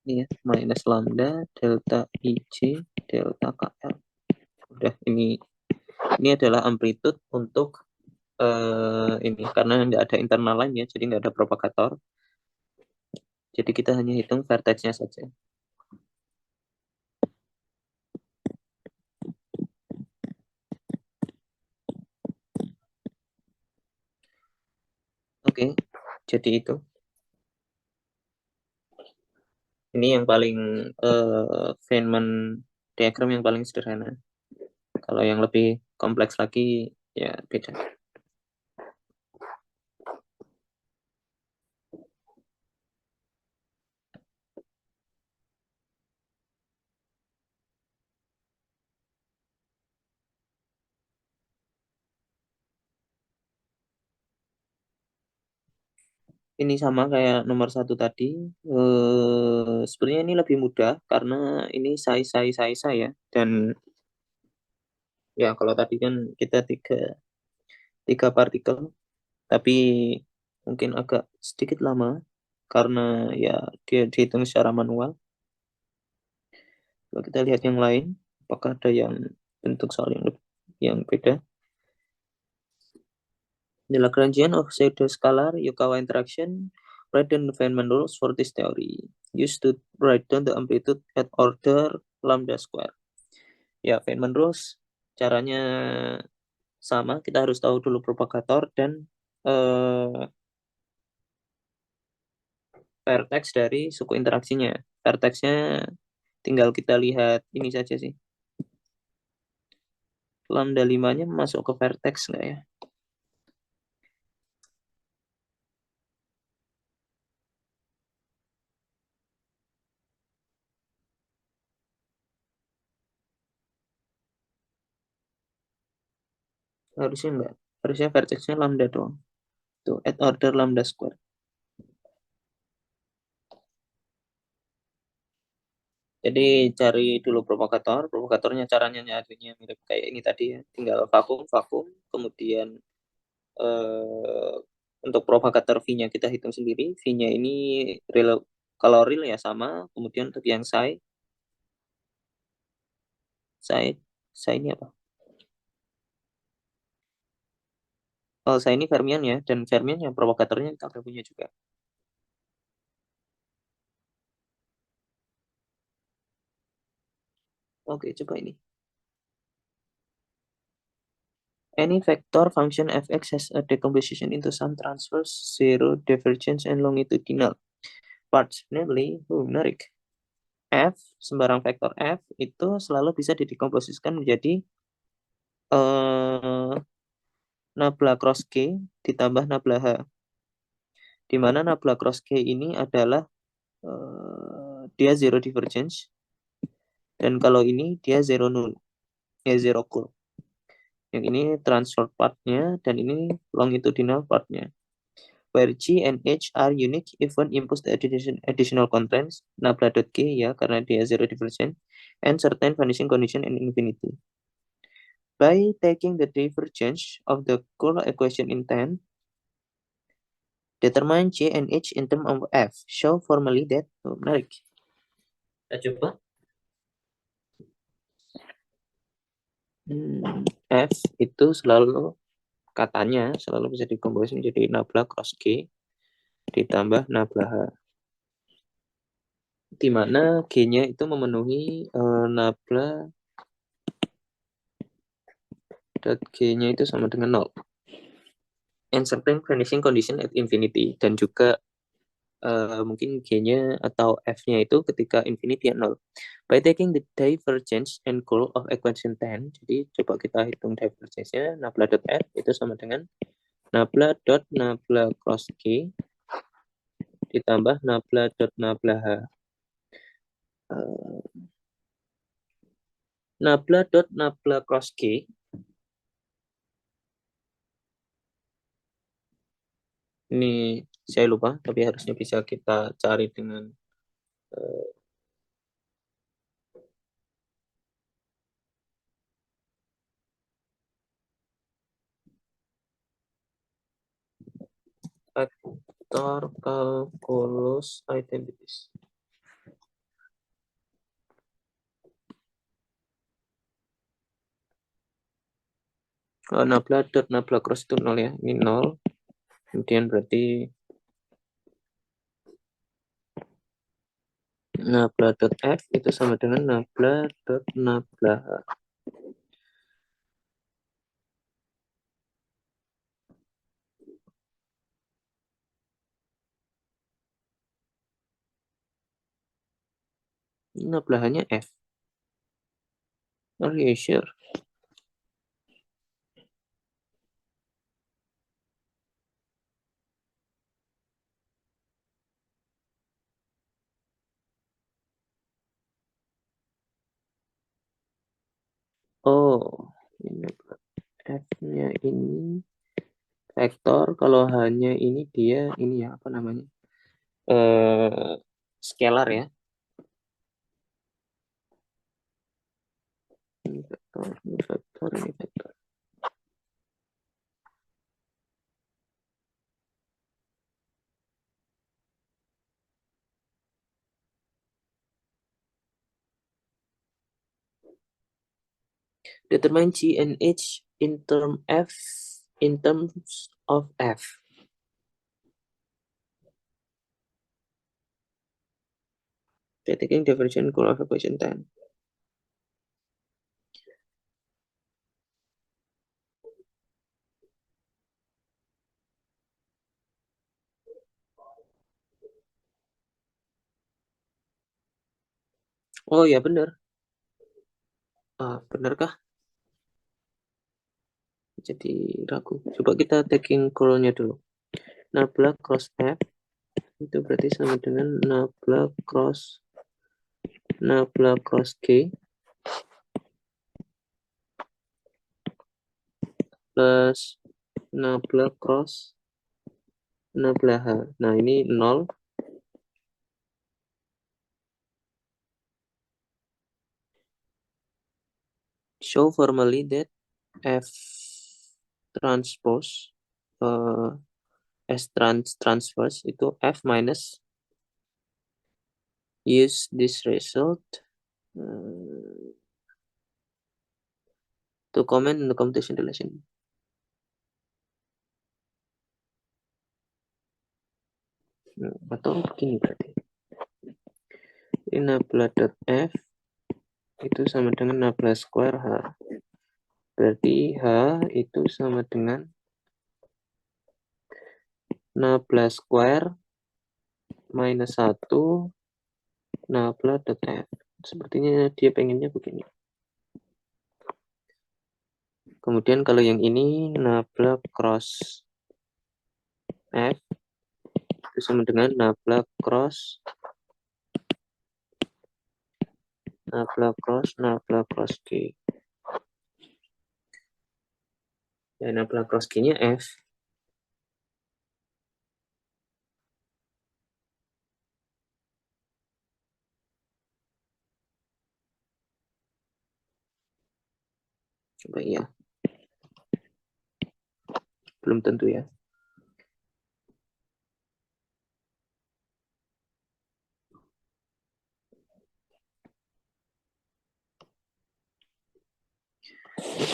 ini ya, minus lambda delta IJ delta KL. Udah, ini adalah amplitude untuk ini karena tidak ada internal lainnya, jadi nggak ada propagator. Jadi kita hanya hitung vertexnya saja. Oke, jadi itu. Ini yang paling Feynman diagram yang paling sederhana. Kalau yang lebih kompleks lagi ya beda. ini sama kayak nomor satu tadi. Sebenarnya ini lebih mudah karena ini size ya. Dan ya kalau tadi kan kita tiga partikel, tapi mungkin agak sedikit lama karena ya dia dihitung secara manual. Kalau kita lihat yang lain, apakah ada yang bentuk soal yang beda? The Lagrangian of pseudo-scalar Yukawa interaction, write down the Feynman rules for this theory. Used to write down the amplitude at order lambda square. Ya, Feynman rules caranya sama. Kita harus tahu dulu propagator dan vertex dari suku interaksinya. Vertexnya tinggal kita lihat ini saja sih. Lambda 5-nya masuk ke vertex nggak ya? Harusnya enggak. Harusnya vertexnya lambda doang. Tuh, at order lambda square. Jadi cari dulu propagator. Propagatornya caranya nyarinya mirip kayak ini tadi ya. Tinggal vakum, kemudian eh, untuk propagator V-nya kita hitung sendiri. V-nya ini real, kalau real ya sama. Kemudian untuk yang psi ini apa? Oh, psi ini fermion ya. Dan fermion yang propagatornya kita udah punya juga. Oke, coba ini. Any vector function fx has a decomposition into some transverse, zero divergence, and longitudinal parts. Namely, menarik. F, sembarang vektor F itu selalu bisa didekomposisikan menjadi eh, nabla cross K ditambah nabla H. Di mana nabla cross K ini adalah dia zero divergence, dan kalau ini dia zero null, ya zero cool. Yang ini transfer partnya, dan ini longitudinal partnya. Where G and H are unique if one impose the additional constraints, nabla.k ya, karena dia zero divergence, and certain vanishing condition in infinity. By taking the divergence of the Courant equation in 10, determine J and H in terms of F. Show formally that, menarik. Kita coba. F itu selalu, katanya selalu bisa dikomposisi menjadi nabla cross G ditambah nabla H. Di mana G-nya itu memenuhi nabla dan G-nya itu sama dengan 0. And certain vanishing condition at infinity. Dan juga mungkin G-nya atau F-nya itu ketika infinity ya 0. By taking the divergence and curl of equation 10, jadi coba kita hitung divergence-nya, nabla.f itu sama dengan nabla cross G ditambah nabla H. Nabla cross G ini saya lupa, tapi harusnya bisa kita cari dengan vector calculus identities. Nabla cross itu 0 ya, ini 0. Kemudian berarti nabla.f itu sama dengan nabla. Nablahannya f. Are you sure? Oh, ini f-nya ini vektor kalau hanya ini dia ini ya apa namanya? Scalar ya. Ini vektor, ini vektor, ini vektor. Determine G and H in terms of F. Taking divergent goal of equation 10. Oh ya benar. Benarkah? Jadi ragu. Coba kita taking goal-nya dulu. Nabla cross F itu berarti sama dengan nabla cross G plus nabla cross nabla H. Nah ini 0. Show formally that F transpose S transverse itu F minus use this result to comment in the computation relation. Atau begini berarti. Ini nabla dot F itu sama dengan nabla square H. Berarti H itu sama dengan nabla square minus 1 nabla dot F. Sepertinya dia pengennya begini. Kemudian kalau yang ini nabla cross F itu sama dengan nabla cross G. Dan nabla cross G-nya F. Coba ya. Belum tentu ya.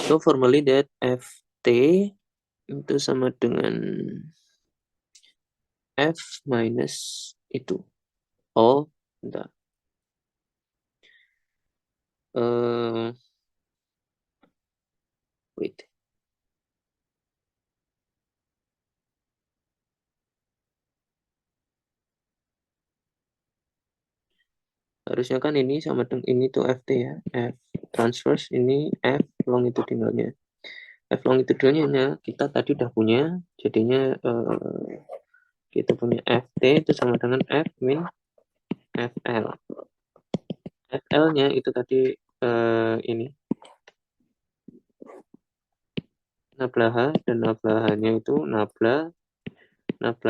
So formally that Ft itu sama dengan F minus itu. Oh, bentar. Wait. Harusnya kan ini sama dengan ini tuh Ft ya. F transverse ini F longitudinalnya. F longitudinalnya kita tadi udah punya. Jadinya kita punya Ft itu sama dengan F min Fl. Fl-nya itu tadi ini nabla H dan nabla H-nya itu nabla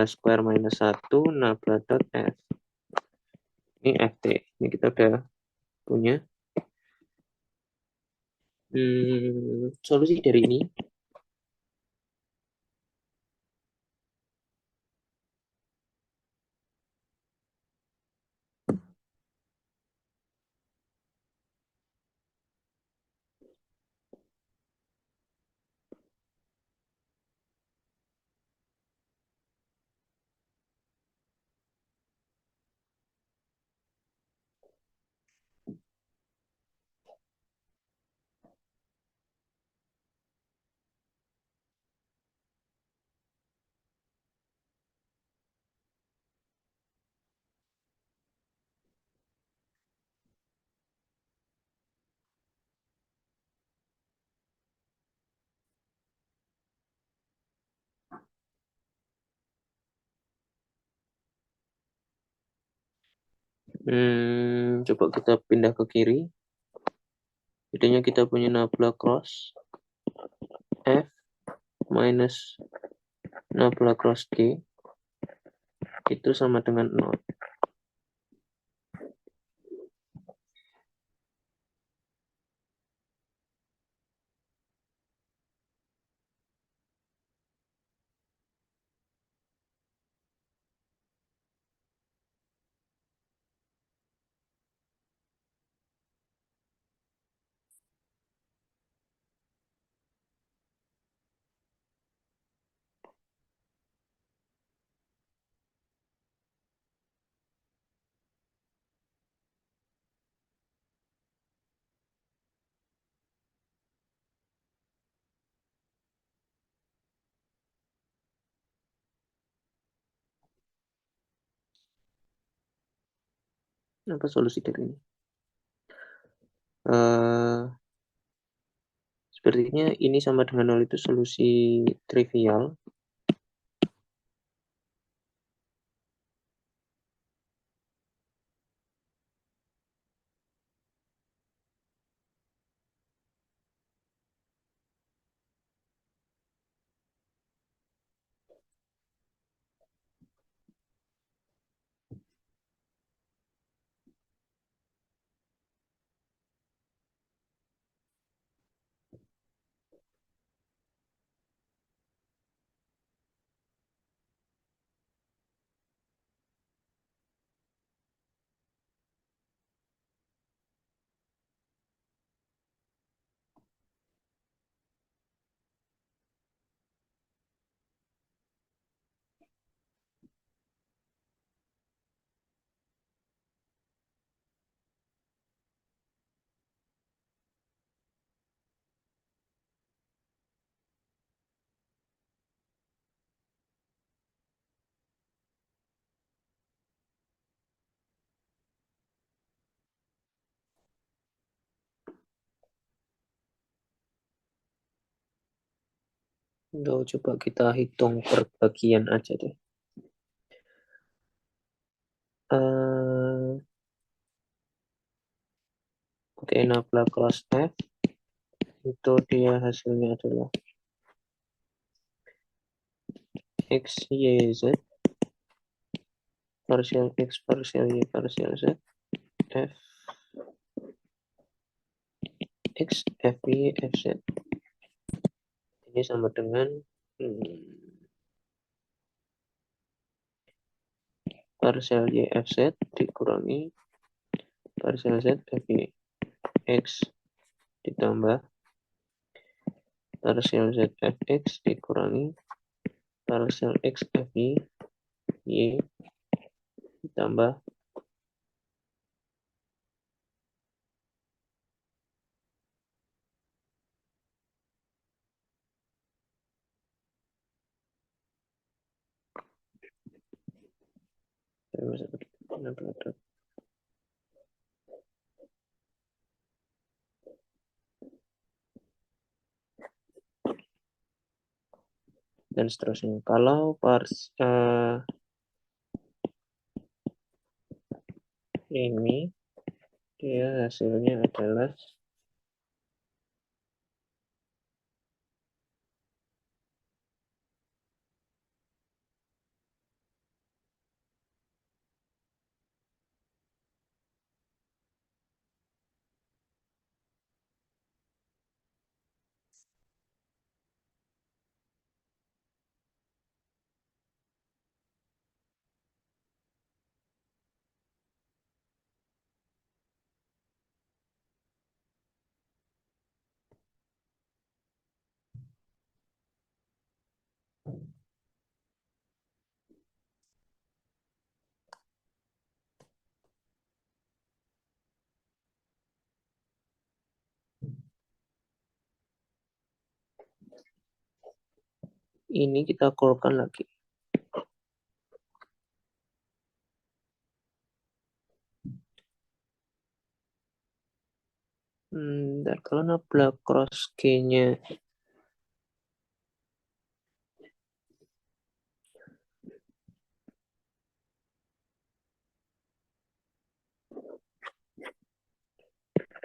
square minus 1 nabla dot F. Ini Ft. Ini kita udah punya. Solusi dari ini. Coba kita pindah ke kiri. Jadinya kita punya nabla cross F minus nabla cross G itu sama dengan 0. Apa solusi dari ini? Sepertinya ini sama dengan 0 itu solusi trivial. Coba kita hitung perbagian aja deh. Oke, nabla cross F itu dia hasilnya adalah X, Y, Z, partial X, partial Y, partial Z, F, X, F, Y, F, Z. Ini sama dengan partial Y, F, Z dikurangi partial Z, F, Y, X ditambah partial Z, F, X dikurangi partial X, F, Y ditambah dan seterusnya. Kalau ini dia hasilnya adalah ini kita callkan lagi. Dan kalau nabla cross G-nya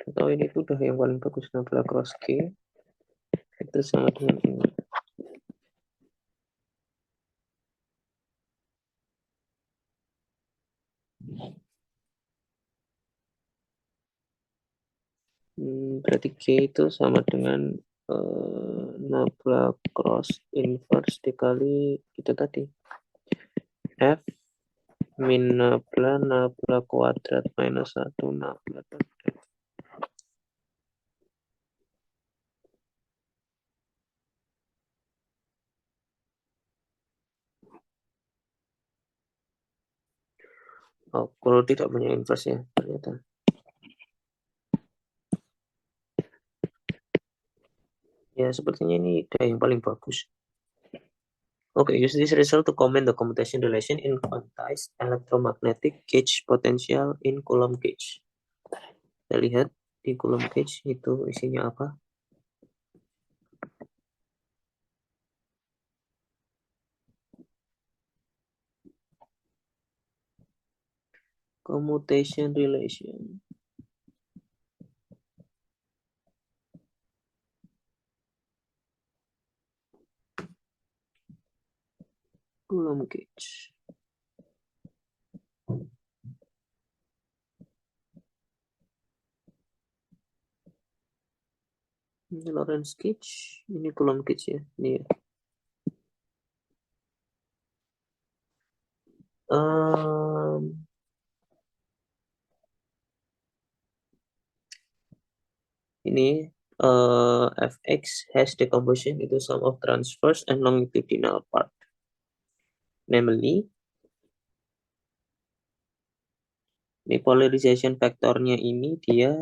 atau ini tuh udah yang paling bagus nabla cross G itu sama dengan ini. Berarti G itu sama dengan nabla cross inverse dikali itu tadi. F min nabla kuadrat minus 1 nabla dot F. Oh, kalau tidak punya inverse ya ternyata. Ya, sepertinya ini kayak yang paling bagus. Okay, use this result to comment the commutation relation in quantized electromagnetic gauge potential in Coulomb gauge. Kita lihat di Coulomb gauge itu isinya apa. Commutation relation. Coulomb gauge. Ini Lorentz gauge, ini Coulomb gauge ya. Ini ya. Ini Fx has decomposition into sum of transverse and longitudinal part. Namely, ini polarization vektornya ini dia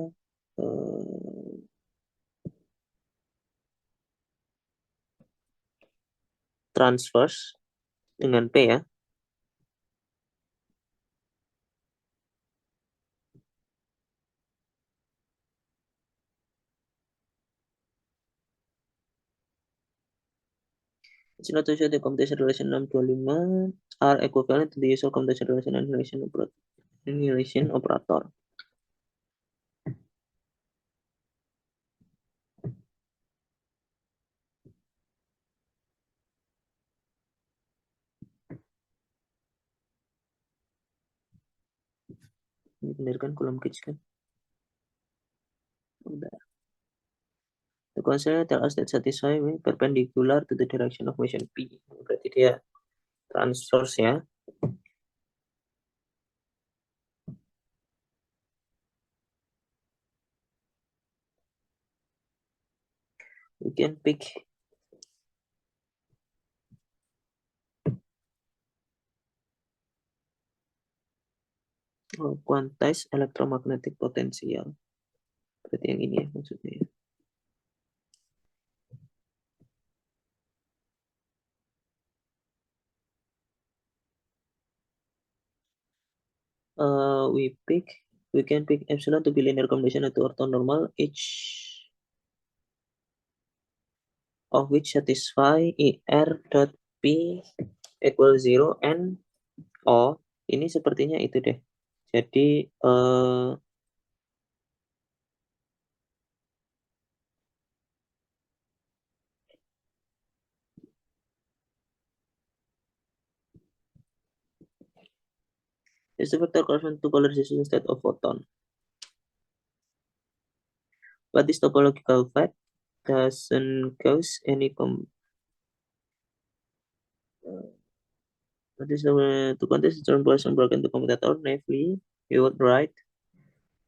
transverse dengan P ya. It's not to show the commutation relation 625 are equivalent to the usual commutation relation and annihilation operator. Ini benar kan Coulomb gauge kan? Udah. The constraint tell us that satisfy perpendicular to the direction of motion P. Berarti dia transverse ya. We can pick quantized electromagnetic potential. Berarti yang ini ya maksudnya ya. We can pick epsilon to be linear combination to orthonormal, each of which satisfy ER dot P equal 0 and O. Ini sepertinya itu deh. Jadi is the vector correspond to polarization instead of photon. But this topological fact doesn't cause any to contest term Poisson broken to commutator naively, you would write,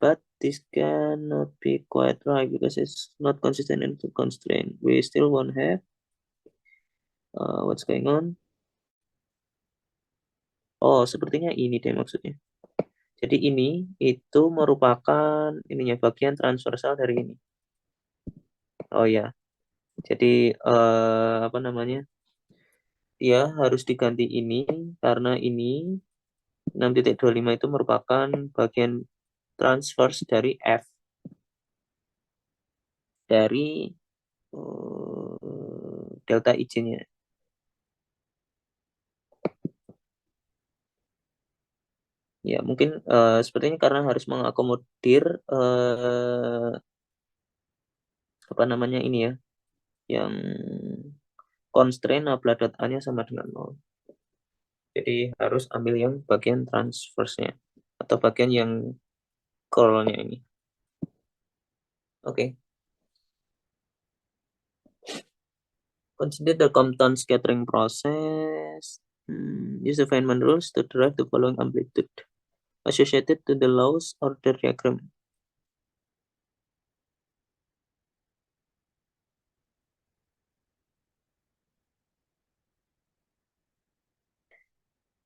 but this cannot be quite right because it's not consistent and constraint. We still won't have what's going on. Oh, sepertinya ini deh maksudnya. Jadi ini itu merupakan ininya bagian transversal dari ini. Oh ya. Jadi apa namanya? Dia harus diganti ini karena ini 6.25 itu merupakan bagian transverse dari F dari delta IJ-nya. Ya, mungkin sepertinya karena harus mengakomodir apa namanya ini ya, yang constraint nabla dot A-nya sama dengan 0. Jadi harus ambil yang bagian transverse-nya atau bagian yang curl-nya ini. Okay. Consider the Compton scattering process. Use the Feynman rules to derive the following amplitude associated to the Laws order diagram.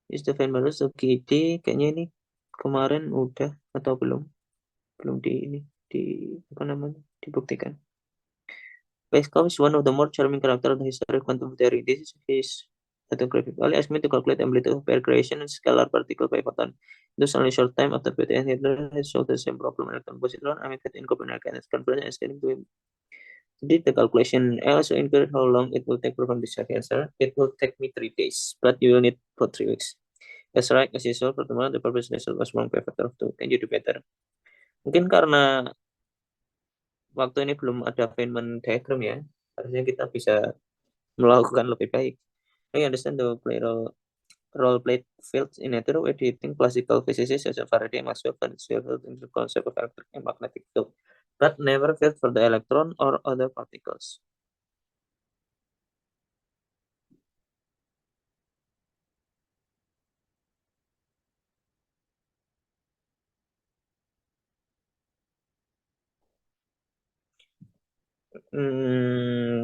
Use the Feynman rules of GD. Kayaknya ini kemarin udah atau belum? Belum apa namanya? Dibuktikan. Weishaupt is one of the more charming characters of the history of quantum theory. This is his autographically asked me to calculate amplitude of pair creation and scalar particle by photon. Thus, only short time after Betty and Hitler had solved the same problem electron positron. I made in Copenhagen and conference and scaling to him. Did the calculation. I also inquired how long it will take to perform this answer. It will take me 3 days, but you will need for 3 weeks. That's right, as usual, pertemuan the purpose result was 1 by factor of 2. Can you do better? Mungkin karena waktu ini belum ada Feynman diagram ya, harusnya kita bisa melakukan lebih baik. I understand the role played fields in nature. Where do you think classical physicists such as Faraday and Maxwell considered in the concept of electric and magnetic field, but never field for the electron or other particles?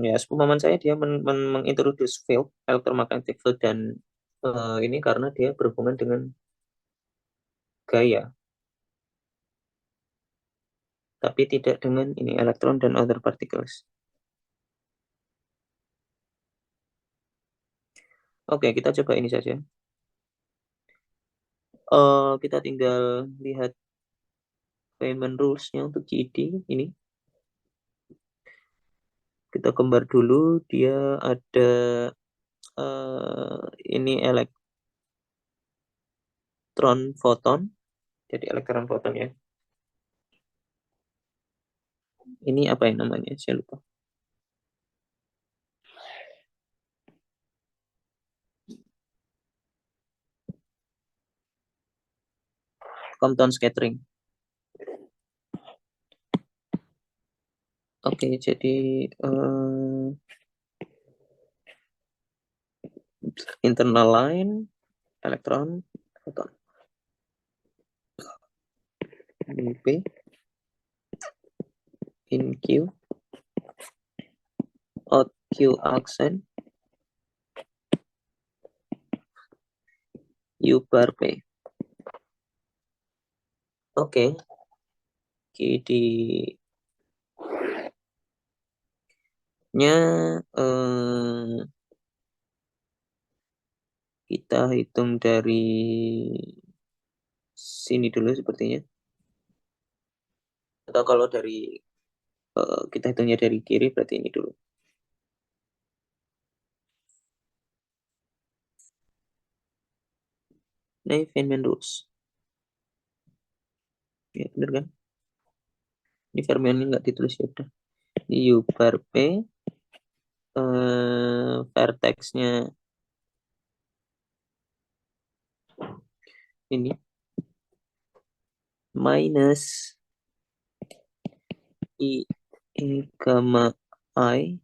Ya, sepemahaman saya dia mengintroduce field, electromagnetic field dan ini karena dia berhubungan dengan gaya, tapi tidak dengan ini elektron dan other particles. Oke, kita coba ini saja. Kita tinggal lihat Feynman rules-nya untuk GED ini. Kita gambar dulu, dia ada ini elektron foton, jadi elektron foton ya. Ini apa yang namanya? Saya lupa. Compton scattering. Oke, jadi internal line, elektron, foton. In P, in Q, out Q accent, U bar P. Oke, nya kita hitung dari sini dulu sepertinya. Atau kalau dari kita hitungnya dari kiri berarti ini dulu. Nah, Feynman rules. Ya, benar kan? Ini Fermion nggak ditulis ya udah. U bar P, vertexnya ini minus I gamma I,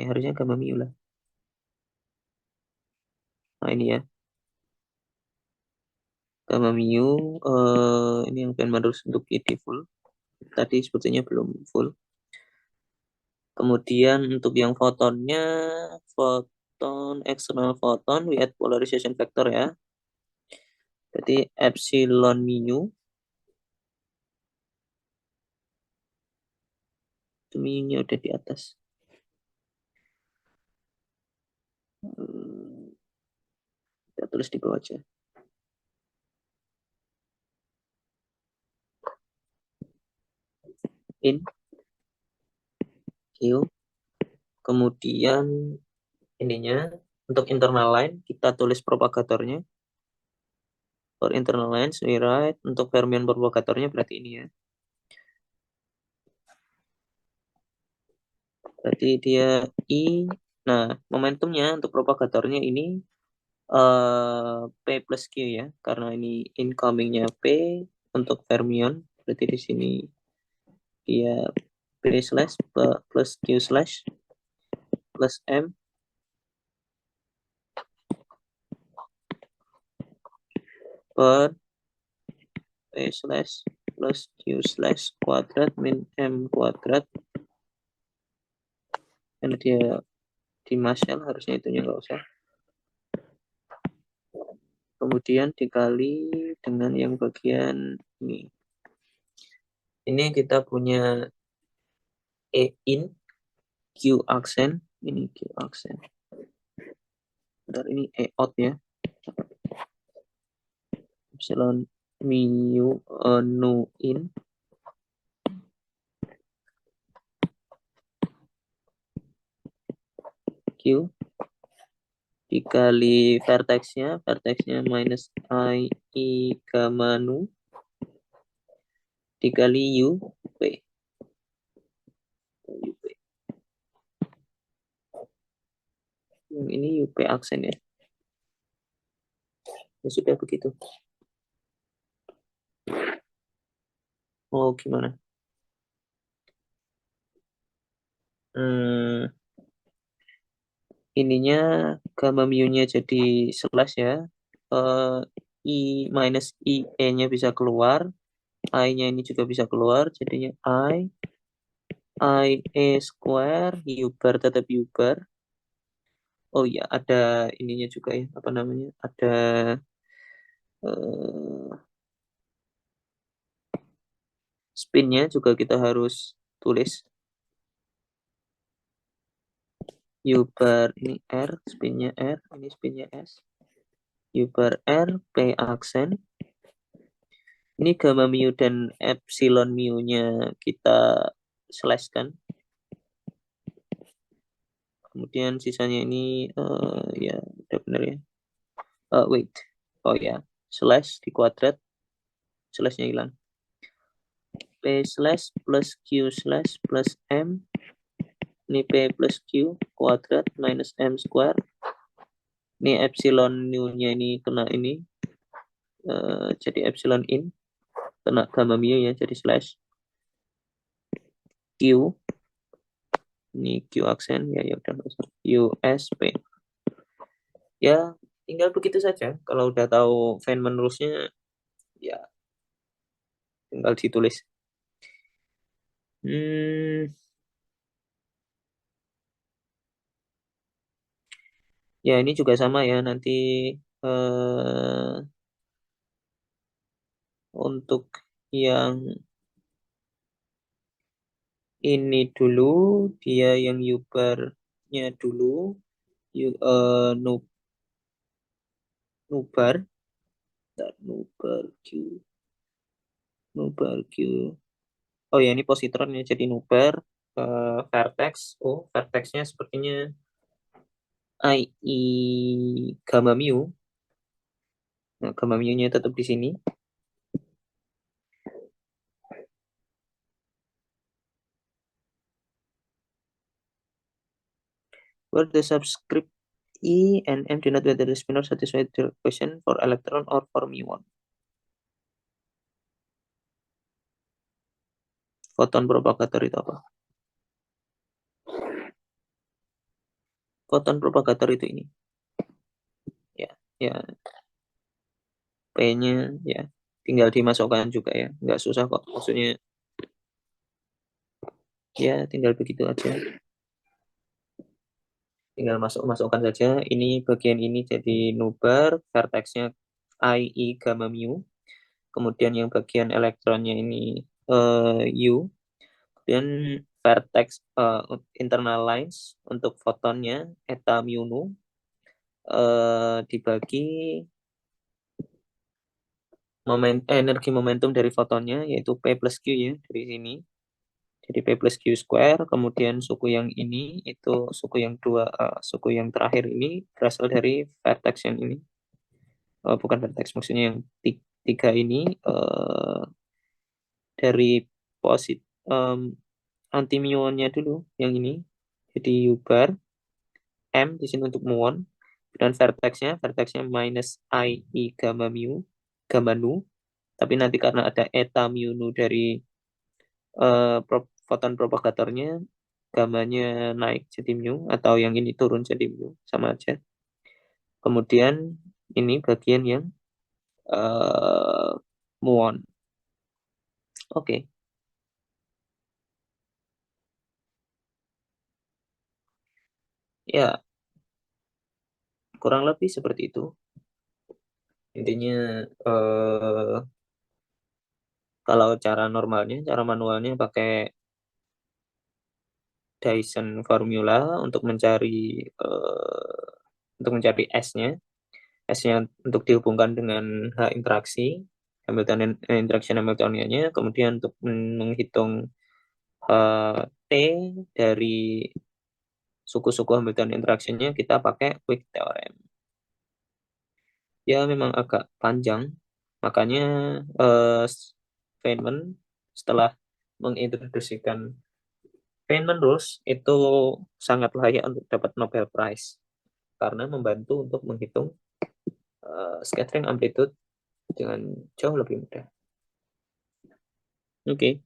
harusnya gamma mu lah. Nah ini ya, gamma mu ini yang Feynman rules untuk GD full. Tadi sepertinya belum full. Kemudian untuk yang fotonnya, foton external photon, we add polarization factor ya. Jadi epsilon mu, itu mu-nya udah di atas. Kita tulis di bawah aja. In Q, kemudian ininya untuk internal line kita tulis propagatornya. For internal lines we write, untuk fermion propagatornya berarti ini ya. Berarti dia I. Nah, momentumnya untuk propagatornya ini P plus Q ya, karena ini incomingnya P untuk fermion, berarti di sini dia P slash plus Q slash plus M per P slash plus Q slash kuadrat min M kuadrat. Karena dia di Marshall harusnya itunya nggak usah. Kemudian dikali dengan yang bagian ini. Ini kita punya E in, Q aksen, ini Q aksen. Bentar, ini E out ya. Epsilon mu nu in Q dikali vertexnya minus I gamma nu dikali U P. Ini UP aksen ya. Ya sudah begitu. Oh, gimana? Ininya gamma mu-nya jadi slash ya. I minus IE-nya bisa keluar. I-nya ini juga bisa keluar. Jadinya I E square, U bar tetap U bar. Oh ya, ada ininya juga ya. Apa namanya? Ada spin-nya juga kita harus tulis. U bar ini R, spin-nya R, ini spin-nya S. U bar R, P aksen. Ini gamma mu dan epsilon mu-nya kita slash kan. Kemudian sisanya ini ya udah benar ya. Wait. Oh ya, slash di kuadrat. Slashnya hilang. P slash plus Q slash plus M. Ini P plus Q kuadrat minus M square. Ini epsilon mu-nya ini kena ini. Jadi epsilon in. Kena gamma mu ya, jadi slash. Q. Ini Q aksen ya udah USP. Ya, tinggal begitu saja. Kalau udah tahu Feynman rules-nya ya tinggal ditulis. Ya, ini juga sama ya nanti untuk yang ini dulu, dia yang U-bar-nya dulu, nubar, nubar Q. Oh ya, ini positron ya, jadi nubar vertex. Oh, vertexnya sepertinya I gamma mu. Nah, gamma mu-nya tetap di sini. Where the subscript E and M denote whether the spinor satisfy the equation for electron or for muon. Foton propagator itu apa? Foton propagator itu ini. Ya. P-nya ya tinggal dimasukkan juga ya. Nggak susah kok. Maksudnya ya tinggal begitu aja. Tinggal masukkan saja. Ini bagian ini jadi nubar, vertexnya I gamma mu. Kemudian yang bagian elektronnya ini U. Kemudian vertex internal lines untuk fotonnya eta mu nu dibagi energi momentum dari fotonnya yaitu P plus Q ya dari sini. Jadi P plus Q square, kemudian suku yang ini itu suku yang terakhir ini berasal dari vertex yang ini. Bukan vertex, maksudnya yang tiga ini dari anti-muonnya dulu yang ini. Jadi U bar M di sini untuk muon dan vertexnya minus I gamma nu. Tapi nanti karena ada eta mu nu dari foton propagatornya gamanya naik jadi mu atau yang ini turun jadi mu, sama aja. Kemudian ini bagian yang muon. Oke. Ya, kurang lebih seperti itu. Intinya kalau cara normalnya, cara manualnya pakai Dyson formula untuk mencari S-nya. S-nya untuk dihubungkan dengan H interaksi interaction Hamiltoniannya, kemudian untuk menghitung T dari suku-suku Hamiltonian interaction-nya kita pakai Quick Theorem. Ya memang agak panjang, makanya Feynman setelah mengintroduksikan Feynman Rules itu sangat layak untuk dapat Nobel Prize karena membantu untuk menghitung scattering amplitude dengan jauh lebih mudah. Oke.